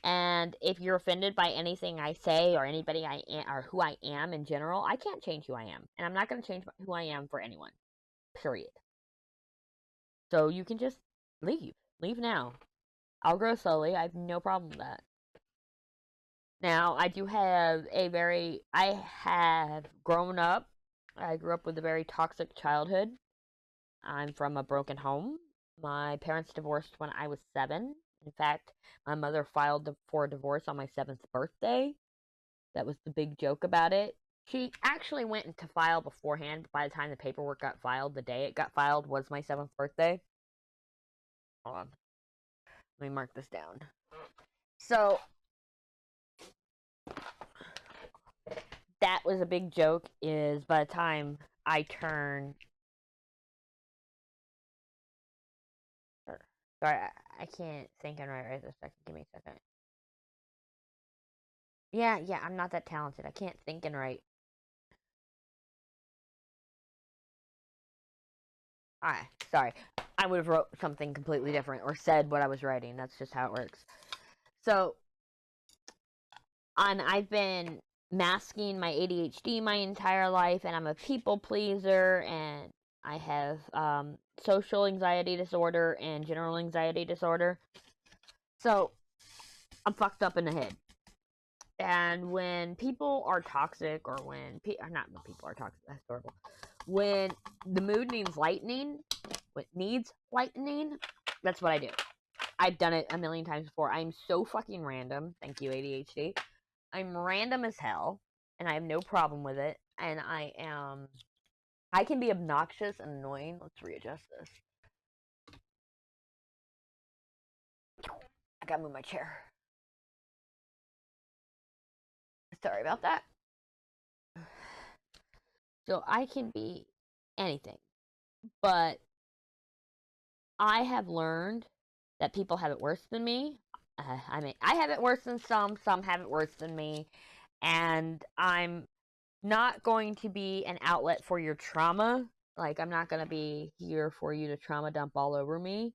And if you're offended by anything I say or anybody I am or who I am in general, I can't change who I am, and I'm not going to change who I am for anyone. Period. So you can just leave now. I'll grow slowly. I have no problem with that. Now, I have grown up. I grew up with a very toxic childhood. I'm from a broken home. My parents divorced when I was 7. In fact, my mother filed for a divorce on my 7th birthday. That was the big joke about it. She actually went to file beforehand, but by the time the paperwork got filed, the day it got filed was my 7th birthday. Hold on. Let me mark this down. So, that was a big joke, is by the time I turn... Sorry, I can't think and right this second. Give me a second. Yeah, I'm not that talented. I can't think and write. Alright, sorry. I would have wrote something completely different or said what I was writing. That's just how it works. So, I've been masking my ADHD my entire life, and I'm a people pleaser, and I have social anxiety disorder and general anxiety disorder. So, I'm fucked up in the head. And when people are toxic, or not when people are toxic, that's horrible. When the mood needs lightening, that's what I do. I've done it a million times before. I'm so fucking random. Thank you, ADHD. I'm random as hell, and I have no problem with it. And I can be obnoxious and annoying. Let's readjust this. I gotta move my chair. Sorry about that. So I can be anything. But I have learned that people have it worse than me. I have it worse than some have it worse than me. And I'm not going to be an outlet for your trauma. Like, I'm not going to be here for you to trauma dump all over me.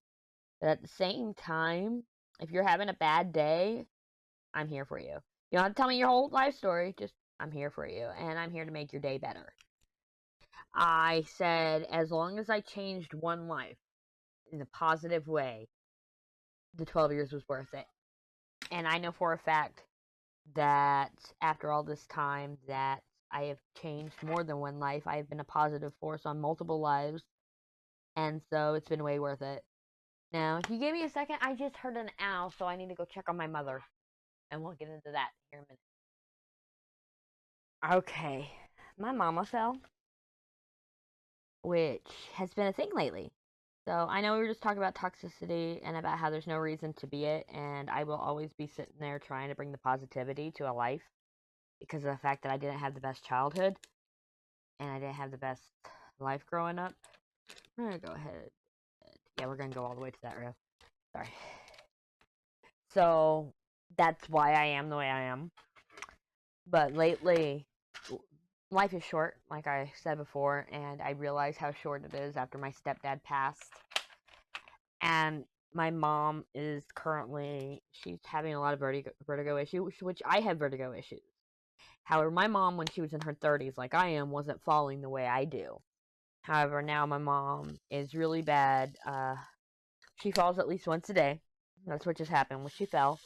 But at the same time, if you're having a bad day, I'm here for you. You don't have to tell me your whole life story. Just, I'm here for you. And I'm here to make your day better. I said, as long as I changed one life in a positive way, the 12 years was worth it. And I know for a fact that after all this time that I have changed more than one life. I have been a positive force on multiple lives. And so it's been way worth it. Now, if you give me a second, I just heard an owl, so I need to go check on my mother. And we'll get into that here in a minute. Okay. My mama fell, which has been a thing lately. So I know we were just talking about toxicity and about how there's no reason to be it, and I will always be sitting there trying to bring the positivity to a life because of the fact that I didn't have the best childhood and I didn't have the best life growing up. I'm gonna go ahead. Yeah, we're gonna go all the way to that row. Sorry. So that's why I am the way I am. But lately, life is short, like I said before, and I realize how short it is after my stepdad passed. And my mom is she's having a lot of vertigo issues, which I have vertigo issues. However, my mom, when she was in her 30s, like I am, wasn't falling the way I do. However, now my mom is really bad. She falls at least once a day. That's what just happened when she fell.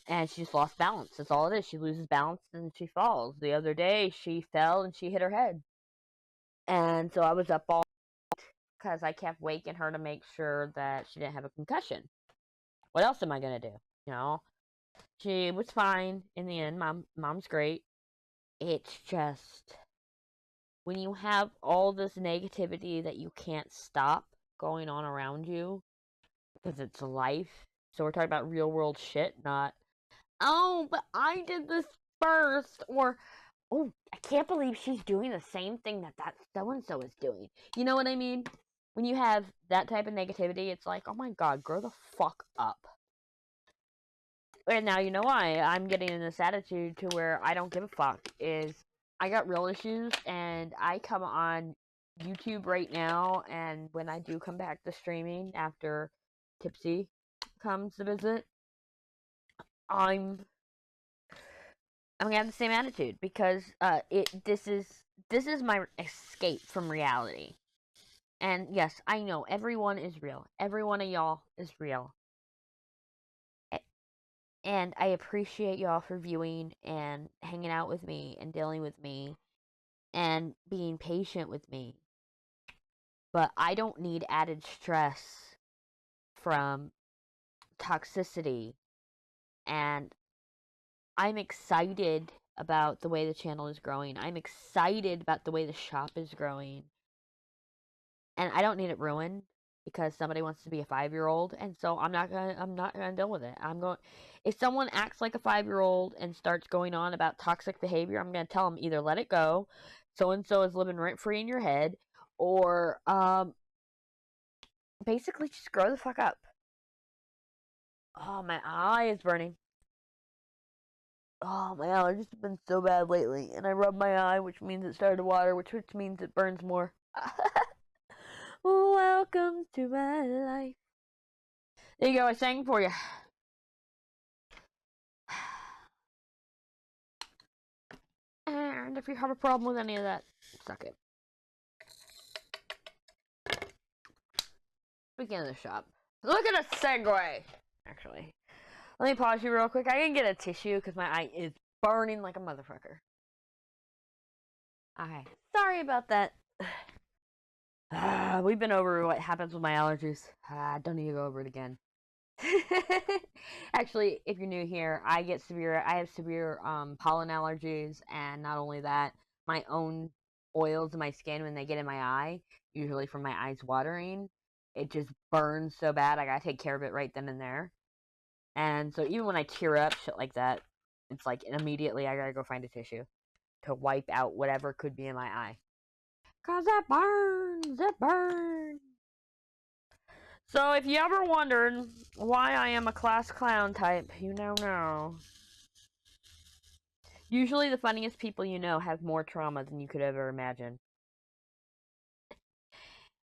And she just lost balance. That's all it is. She loses balance and she falls. The other day, she fell and she hit her head. And so I was up all night because I kept waking her to make sure that she didn't have a concussion. What else am I gonna do? You know, she was fine in the end. Mom's great. It's just when you have all this negativity that you can't stop going on around you because it's life. So we're talking about real world shit, not, oh, but I did this first, or, oh, I can't believe she's doing the same thing that so and so is doing. You know what I mean? When you have that type of negativity, it's like, oh my god, grow the fuck up. And now you know why I'm getting in this attitude to where I don't give a fuck. Is I got real issues, and I come on YouTube right now, and when I do come back to streaming after Tipsy comes to visit, I'm gonna have the same attitude because this is my escape from reality. And yes, I know everyone is real. Every one of y'all is real. And I appreciate y'all for viewing and hanging out with me and dealing with me and being patient with me. But I don't need added stress from toxicity. And I'm excited about the way the channel is growing. I'm excited about the way the shop is growing. And I don't need it ruined because somebody wants to be a 5-year-old, and so I'm not gonna deal with it. If someone acts like a 5-year-old and starts going on about toxic behavior, I'm gonna tell them either let it go, so and so is living rent free in your head, or basically just grow the fuck up. Oh, my eye is burning. Oh, my allergies have been so bad lately, and I rubbed my eye, which means it started to water, which means it burns more. Welcome to my life. There you go, I sang for you. And if you have a problem with any of that, suck it. Speaking of the shop, look at a segue. Actually, let me pause you real quick. I can get a tissue because my eye is burning like a motherfucker. Okay, sorry about that. We've been over what happens with my allergies. Don't need to go over it again. Actually, if you're new here, I have severe pollen allergies, and not only that, my own oils in my skin when they get in my eye, usually from my eyes watering, it just burns so bad. I gotta take care of it right then and there. And so even when I tear up, shit like that, it's like immediately I gotta go find a tissue to wipe out whatever could be in my eye. 'Cause it burns, it burns. So if you ever wondered why I am a class clown type, you now know. Usually the funniest people you know have more trauma than you could ever imagine.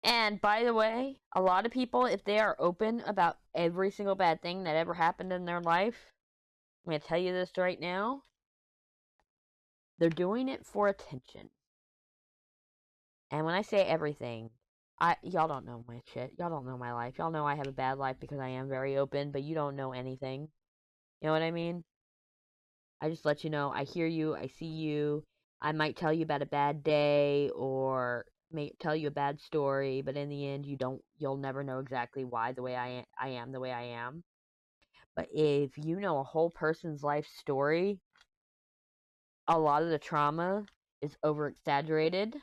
And by the way, a lot of people, if they are open about every single bad thing that ever happened in their life, I'm going to tell you this right now, they're doing it for attention. And when I say everything, y'all don't know my shit. Y'all don't know my life. Y'all know I have a bad life because I am very open, but you don't know anything. You know what I mean? I just let you know, I hear you, I see you. I might tell you about a bad day or may tell you a bad story, but in the end you'll never know exactly why the way I am the way I am. But if you know a whole person's life story, a lot of the trauma is over exaggerated.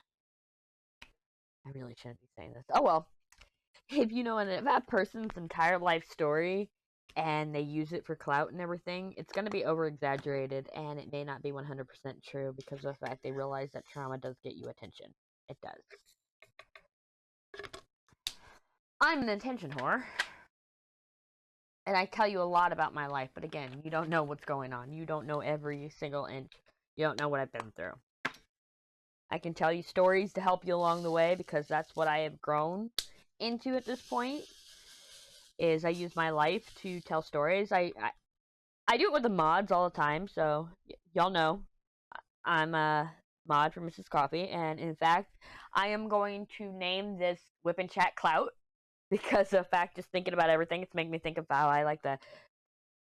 I really shouldn't be saying this. Oh well. If you know that person's entire life story and they use it for clout and everything, it's going to be over exaggerated and it may not be 100% true because of the fact they realize that trauma does get you attention. It does. I'm an attention whore. And I tell you a lot about my life, but again, you don't know what's going on. You don't know every single inch. You don't know what I've been through. I can tell you stories to help you along the way because that's what I have grown into at this point. Is I use my life to tell stories. I do it with the mods all the time, so y'all know I'm a mod for Mrs. Coffee, and in fact, I am going to name this WIP Chat Clout because of the fact just thinking about everything, it's making me think of how I like to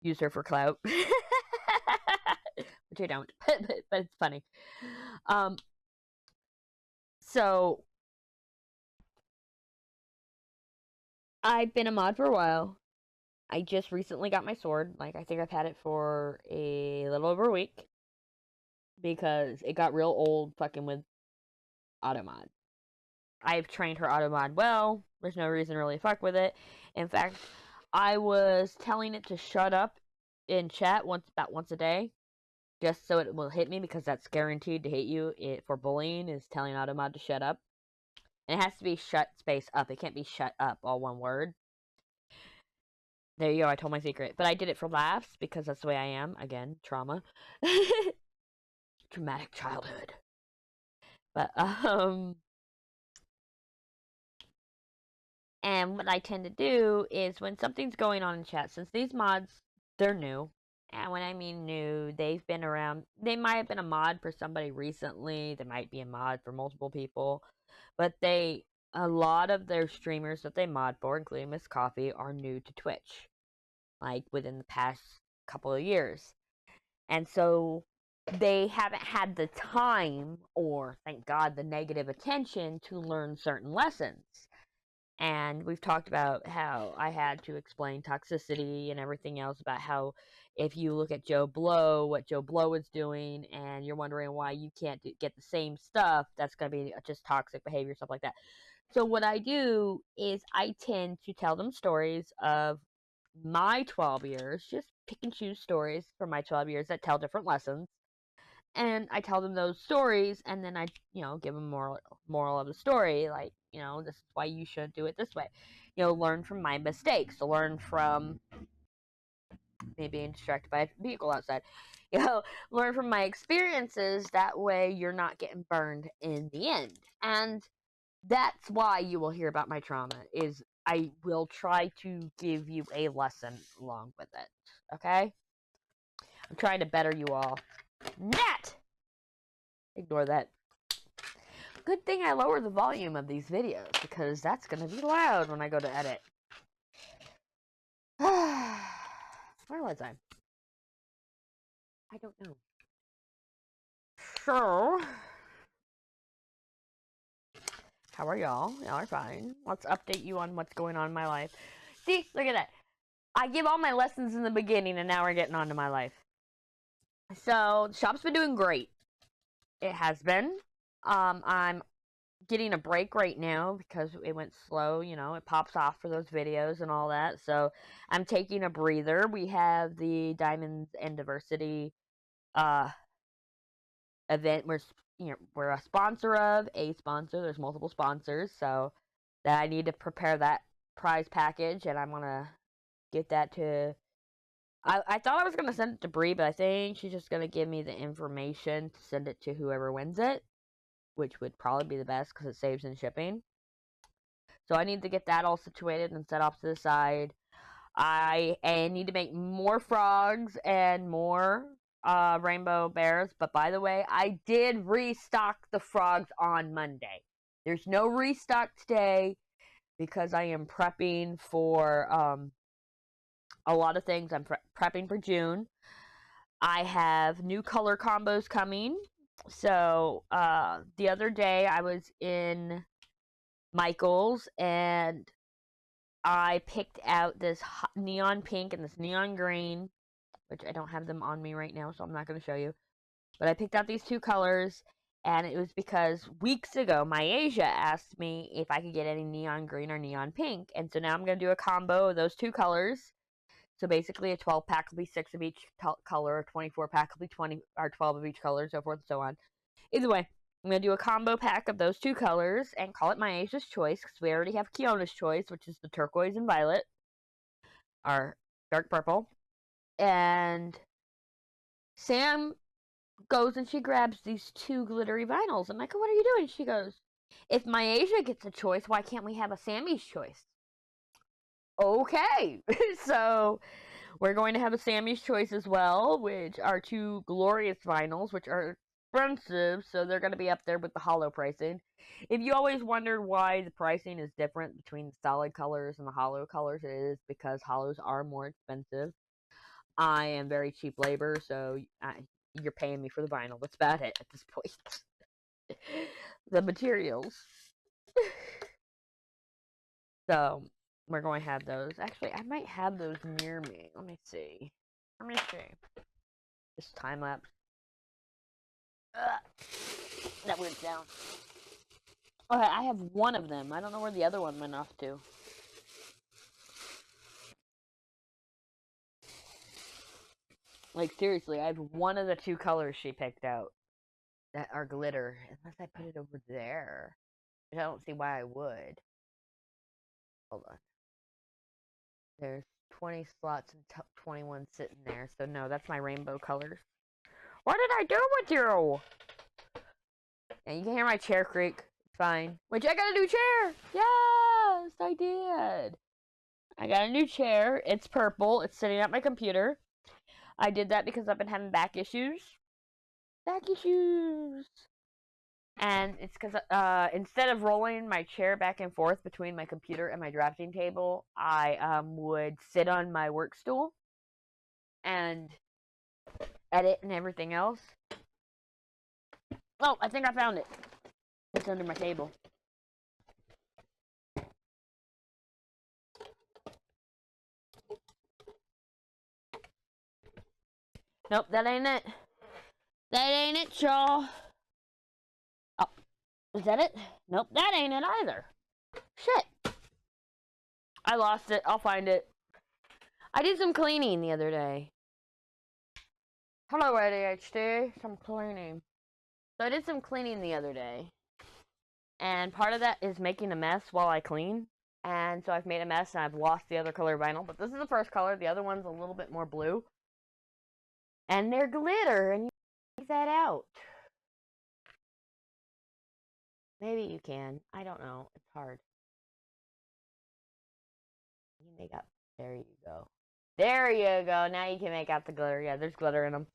use her for clout, which I don't, but it's funny. So I've been a mod for a while. I just recently got my sword. Like, I think I've had it for a little over a week. Because it got real old fucking with Automod. I've trained her Automod well. There's no reason to really fuck with it. In fact, I was telling it to shut up in chat about once a day. Just so it will hit me, because that's guaranteed to hit you for bullying, is telling Automod to shut up. And it has to be shut space up. It can't be shut up, all one word. There you go, I told my secret. But I did it for laughs, because that's the way I am. Again, trauma. Traumatic childhood. But, and what I tend to do is when something's going on in chat, since these mods, they're new. And when I mean new, they've been around. They might have been a mod for somebody recently. They might be a mod for multiple people. But a lot of their streamers that they mod for, including Miss Coffee, are new to Twitch. Like, within the past couple of years. And so they haven't had the time, or, thank God, the negative attention to learn certain lessons. And we've talked about how I had to explain toxicity and everything else, about how if you look at Joe Blow, what Joe Blow is doing, and you're wondering why you can't get the same stuff, that's going to be just toxic behavior, stuff like that. So what I do is I tend to tell them stories of my 12 years, just pick and choose stories from my 12 years that tell different lessons. And I tell them those stories, and then I, give them moral of the story, like, this is why you shouldn't do it this way. Learn from my mistakes, learn from me being distracted by a vehicle outside. Learn from my experiences, that way you're not getting burned in the end. And that's why you will hear about my trauma, is I will try to give you a lesson along with it, okay? I'm trying to better you all. Nat! Ignore that. Good thing I lower the volume of these videos, because that's going to be loud when I go to edit. Where was I? I don't know. So, how are y'all? Y'all are fine. Let's update you on what's going on in my life. See, look at that. I give all my lessons in the beginning, and now we're getting on to my life. So, the shop's been doing great. It has been. I'm getting a break right now because it went slow. It pops off for those videos and all that. So, I'm taking a breather. We have the Diamonds and Diversity event we're a sponsor of. There's multiple sponsors, so that I need to prepare that prize package, and I'm gonna get that to. I thought I was gonna send it to Bree, but I think she's just gonna give me the information to send it to whoever wins it, which would probably be the best because it saves in shipping. So I need to get that all situated and set off to the side. I need to make more frogs and more rainbow bears. But by the way, I did restock the frogs on Monday. There's no restock today because I am prepping for a lot of things. I'm prepping for June. I have new color combos coming. So the other day I was in Michael's and I picked out this neon pink and this neon green, which I don't have them on me right now, so I'm not going to show you. But I picked out these two colors, and it was because weeks ago, Myasia asked me if I could get any neon green or neon pink. And so now I'm going to do a combo of those two colors. So basically a 12-pack will be 6 of each color, a 24-pack will be 20 or 12 of each color, so forth and so on. Either way, I'm going to do a combo pack of those two colors and call it Myasia's Choice, because we already have Keona's Choice, which is the turquoise and violet, or dark purple. And Sam goes and she grabs these two glittery vinyls. I'm like, what are you doing? She goes, if Myasia gets a choice, why can't we have a Sammy's Choice? Okay. So we're going to have a Sammy's Choice as well, which are two glorious vinyls, which are expensive, so they're going to be up there with the hollow pricing. If you always wondered why the pricing is different between the solid colors and the hollow colors, it is because hollows are more expensive. I am very cheap labor, so you're paying me for the vinyl. That's about it at this point. The materials. So, we're going to have those. Actually, I might have those near me. Let me see. This time lapse. That weird sound. Okay, I have one of them. I don't know where the other one went off to. Like, seriously, I have one of the two colors she picked out that are glitter. Unless I put it over there. Which I don't see why I would. Hold on. There's 20 slots and 21 sitting there. So, no, that's my rainbow colors. What did I do with you? And you can hear my chair creak. It's fine. Which, I got a new chair! Yes, I did. I got a new chair. It's purple. It's sitting at my computer. I did that because I've been having back issues. And it's because instead of rolling my chair back and forth between my computer and my drafting table, I would sit on my work stool and edit and everything else. Oh, I think I found it. It's under my table. Nope, that ain't it. That ain't it, y'all. Oh, is that it? Nope, that ain't it either. Shit. I lost it. I'll find it. I did some cleaning the other day. Hello, ADHD. Some cleaning. So I did some cleaning the other day. And part of that is making a mess while I clean. And so I've made a mess and I've lost the other color vinyl. But this is the first color. The other one's a little bit more blue. And they're glitter, and you can take that out. Maybe you can. I don't know. It's hard. You can make out. There you go. There you go. Now you can make out the glitter. Yeah, there's glitter in them.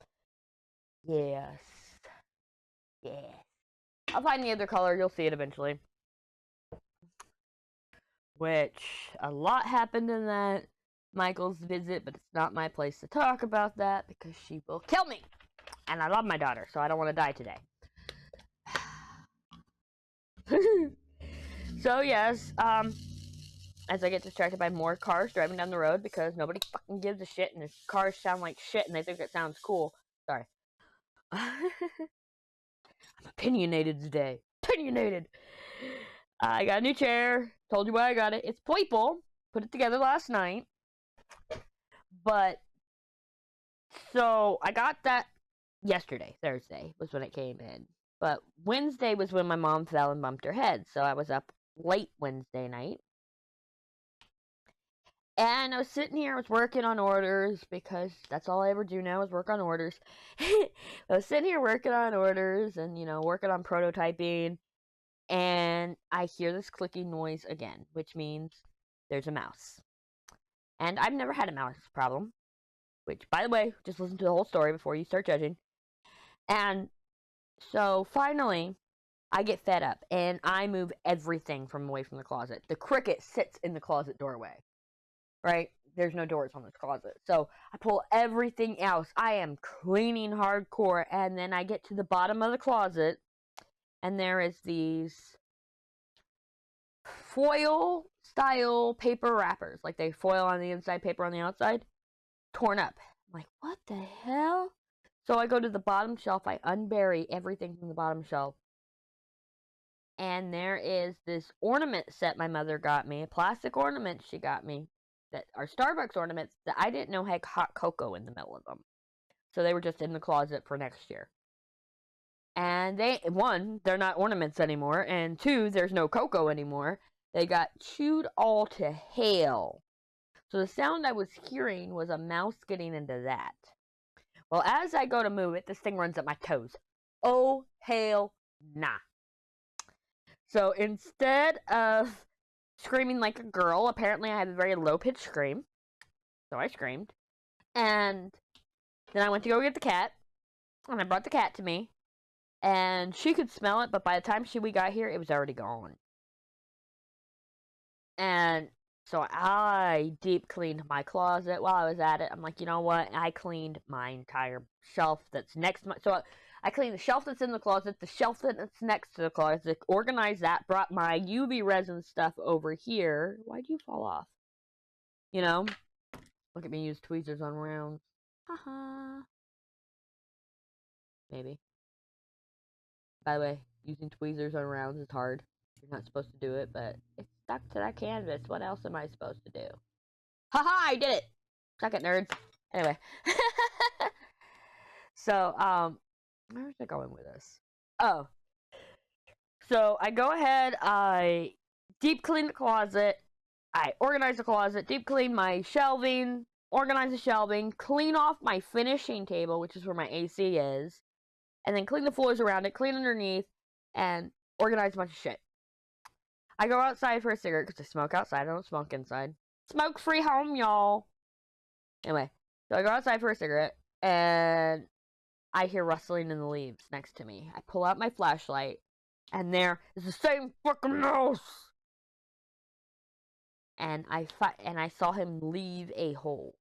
Yes. Yes. I'll find the other color. You'll see it eventually. Which, a lot happened in that Michael's visit, but it's not my place to talk about that because she will kill me. And I love my daughter, so I don't want to die today. So yes, as I get distracted by more cars driving down the road because nobody fucking gives a shit and the cars sound like shit and they think it sounds cool. Sorry. I'm opinionated today. Opinionated. I got a new chair. Told you why I got it. It's purple. Put it together last night. But, so, I got that yesterday, Thursday, was when it came in. But Wednesday was when my mom fell and bumped her head, so I was up late Wednesday night. And I was sitting here, I was working on orders, because that's all I ever do now is work on orders. I was sitting here working on orders, and, working on prototyping, and I hear this clicking noise again, which means there's a mouse. And I've never had a mouse problem. Which, by the way, just listen to the whole story before you start judging. And so, finally, I get fed up. And I move everything from away from the closet. The Cricut sits in the closet doorway. Right? There's no doors on this closet. So, I pull everything else. I am cleaning hardcore. And then I get to the bottom of the closet. And there is these foil-style paper wrappers. Like they foil on the inside, paper on the outside. Torn up. I'm like, what the hell? So I go to the bottom shelf. I unbury everything from the bottom shelf. And there is this ornament set my mother got me. A plastic ornament she got me. That are Starbucks ornaments that I didn't know had hot cocoa in the middle of them. So they were just in the closet for next year. And one, they're not ornaments anymore. And two, there's no cocoa anymore. They got chewed all to hell. So the sound I was hearing was a mouse getting into that. Well, as I go to move it, this thing runs at my toes. Oh, hell nah. So instead of screaming like a girl, apparently I have a very low-pitched scream. So I screamed. And then I went to go get the cat. And I brought the cat to me. And she could smell it, but by the time we got here, it was already gone. And so I deep cleaned my closet while I was at it. I'm like, you know what? I cleaned my entire shelf that's next to my... So I cleaned the shelf that's in the closet, the shelf that's next to the closet, organized that, brought my UV resin stuff over here. Why'd you fall off? You know? Look at me use tweezers on rounds. Haha. Maybe. By the way, using tweezers on rounds is hard. You're not supposed to do it, but it's stuck to that canvas. What else am I supposed to do? Haha, I did it! Suck it, nerds. Anyway. So, where's I going with this? Oh. So, I go ahead, I deep clean the closet, I organize the closet, deep clean my shelving, organize the shelving, clean off my finishing table, which is where my AC is, and then clean the floors around it, clean underneath, and organize a bunch of shit. I go outside for a cigarette because I smoke outside. I don't smoke inside. Smoke-free home, y'all. Anyway, so I go outside for a cigarette, and I hear rustling in the leaves next to me. I pull out my flashlight, and there is the same fucking mouse. And I saw him leave a hole.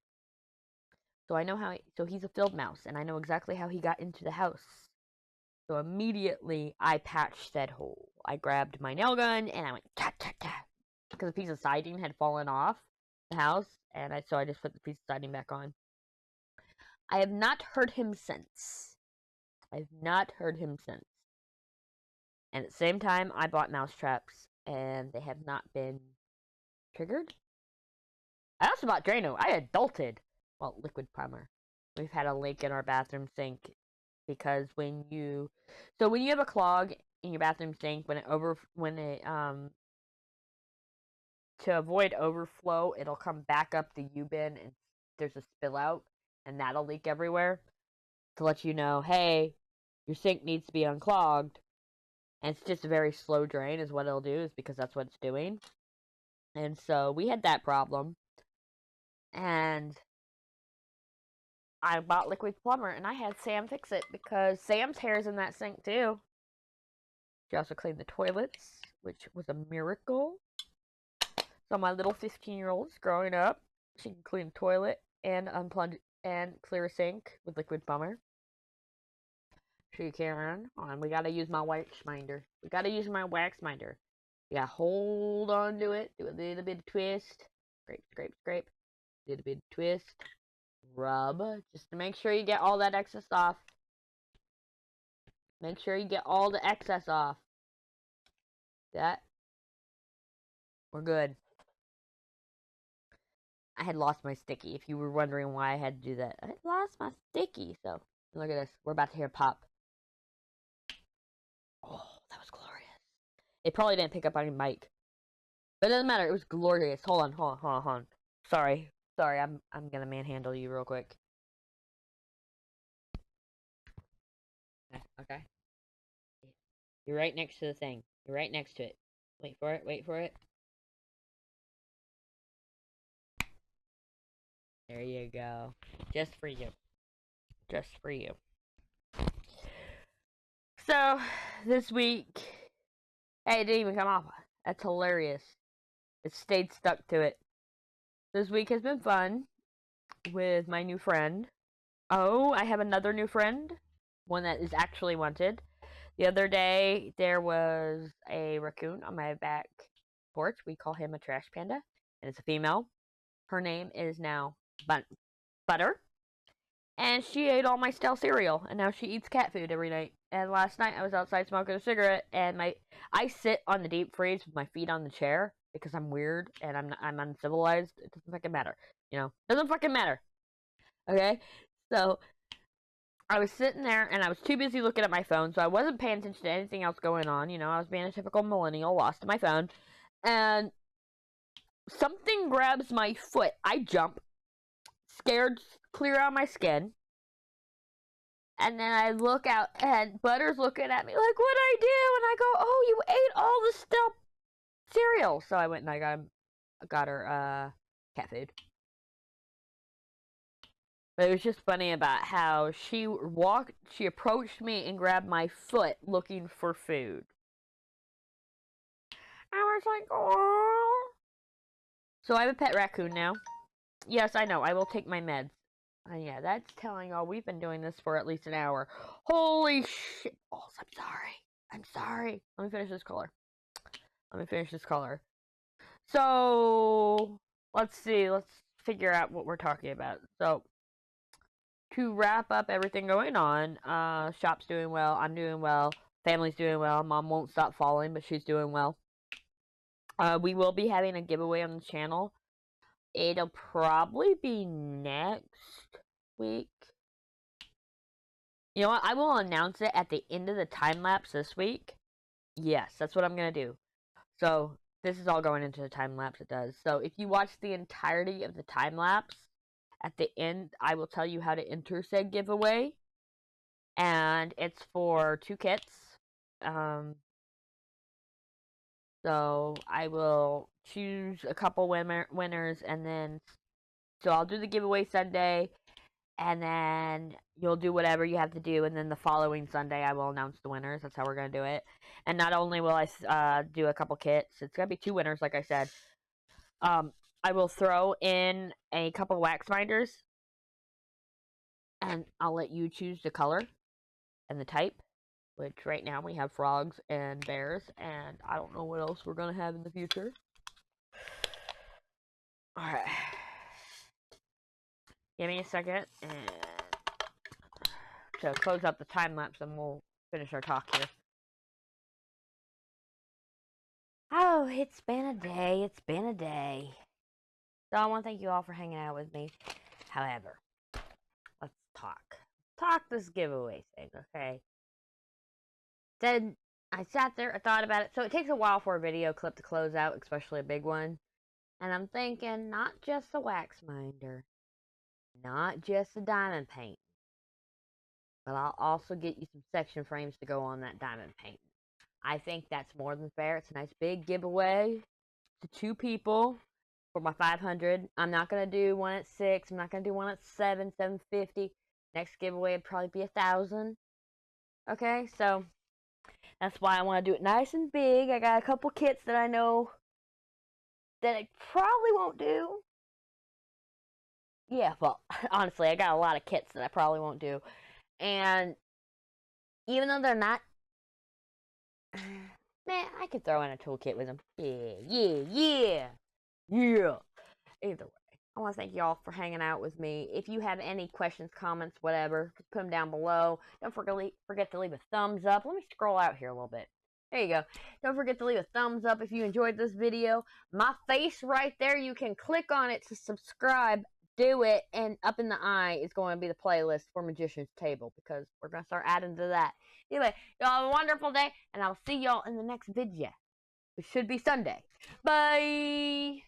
So I know how. So he's a field mouse, and I know exactly how he got into the house. So immediately I patched that hole. I grabbed my nail gun and I went tat tat tat because a piece of siding had fallen off the house, and so I just put the piece of siding back on. I have not heard him since. I've not heard him since. And at the same time, I bought mouse traps, and they have not been triggered. I also bought Drano. I adulted. Well, liquid primer. We've had a leak in our bathroom sink because when you have a clog in your bathroom sink, to avoid overflow, it'll come back up the U-bin and there's a spill out, and that'll leak everywhere to let you know, hey, your sink needs to be unclogged. And it's just a very slow drain is what it'll do, is because that's what it's doing. And so we had that problem. And I bought liquid plumber, and I had Sam fix it because Sam's hair's in that sink too. She also cleaned the toilets, which was a miracle. So my little 15-year-old is growing up. She can clean a toilet and unplug and clear a sink with liquid plumber. She can. Hold on, we gotta use my wax minder. We gotta use my wax minder. You gotta hold on to it, do a little bit of twist. Scrape, scrape, scrape. A little bit of twist. Rub, just to make sure you get all that excess off. Make sure you get all the excess off. That. We're good. I had lost my sticky, if you were wondering why I had to do that. I had lost my sticky, so look at this. We're about to hear pop. Oh, that was glorious. It probably didn't pick up on your mic. But it doesn't matter, it was glorious. Hold on. Sorry, I'm gonna manhandle you real quick. Okay. You're right next to the thing. You're right next to it. Wait for it. There you go. Just for you. So, this week... Hey, it didn't even come off. That's hilarious. It stayed stuck to it. This week has been fun with my new friend. Oh, I have another new friend. One that is actually wanted. The other day, there was a raccoon on my back porch. We call him a trash panda. And it's a female. Her name is now Butter. And she ate all my stale cereal. And now she eats cat food every night. And last night, I was outside smoking a cigarette. And I sit on the deep freeze with my feet on the chair. Because I'm weird. And I'm uncivilized. It doesn't fucking matter. You know? It doesn't fucking matter. Okay? So... I was sitting there, and I was too busy looking at my phone, so I wasn't paying attention to anything else going on. You know, I was being a typical millennial, lost to my phone. And something grabs my foot. I jump, scared clear out my skin. And then I look out, and Butter's looking at me like, what'd I do? And I go, oh, you ate all the stale cereal. So I went and I got her cat food. But it was just funny about how she approached me and grabbed my foot looking for food. I was like, oh. So I have a pet raccoon now. Yes, I know, I will take my meds. Yeah, that's telling y'all we've been doing this for at least an hour. Holy shit balls, I'm sorry. Let me finish this color. So, let's see, let's figure out what we're talking about. So, to wrap up everything going on, shop's doing well, I'm doing well, family's doing well, mom won't stop falling, but she's doing well. We will be having a giveaway on the channel. It'll probably be next week. You know what? I will announce it at the end of the time lapse this week. Yes, that's what I'm going to do. So, this is all going into the time lapse, it does. So, if you watch the entirety of the time lapse, at the end, I will tell you how to enter said giveaway. And it's for 2 kits. So, I will choose a couple winners, and then, so I'll do the giveaway Sunday, and then you'll do whatever you have to do, and then the following Sunday I will announce the winners. That's how we're going to do it. And not only will I do a couple kits, it's going to be 2 winners, like I said. I will throw in a couple wax binders, and I'll let you choose the color and the type, which right now we have frogs and bears, and I don't know what else we're going to have in the future. Alright. Give me a second, and to close up the time lapse, and we'll finish our talk here. Oh, it's been a day. It's been a day. So I want to thank you all for hanging out with me. However, let's talk. Talk this giveaway thing, okay? Then I sat there, I thought about it. So it takes a while for a video clip to close out, especially a big one. And I'm thinking, not just the wax binder, not just the diamond paint, but I'll also get you some section frames to go on that diamond paint. I think that's more than fair. It's a nice big giveaway to 2 people for my 500. I'm not going to do one at 6. I'm not going to do one at 7, 750. Next giveaway would probably be 1,000. Okay, so that's why I want to do it nice and big. I got a couple kits that I know that I probably won't do. Yeah, well, honestly, I got a lot of kits that I probably won't do. And even though they're not, man, I could throw in a toolkit with them. Yeah. Either way, I want to thank y'all for hanging out with me. If you have any questions, comments, whatever, just put them down below. Don't forget to leave a thumbs up. Let me scroll out here a little bit. There you go. Don't forget to leave a thumbs up if you enjoyed this video. My face right there, you can click on it to subscribe. Do it, and up in the eye is going to be the playlist for Magician's Table, because we're going to start adding to that. Anyway, y'all have a wonderful day, and I'll see y'all in the next video, which should be Sunday. Bye!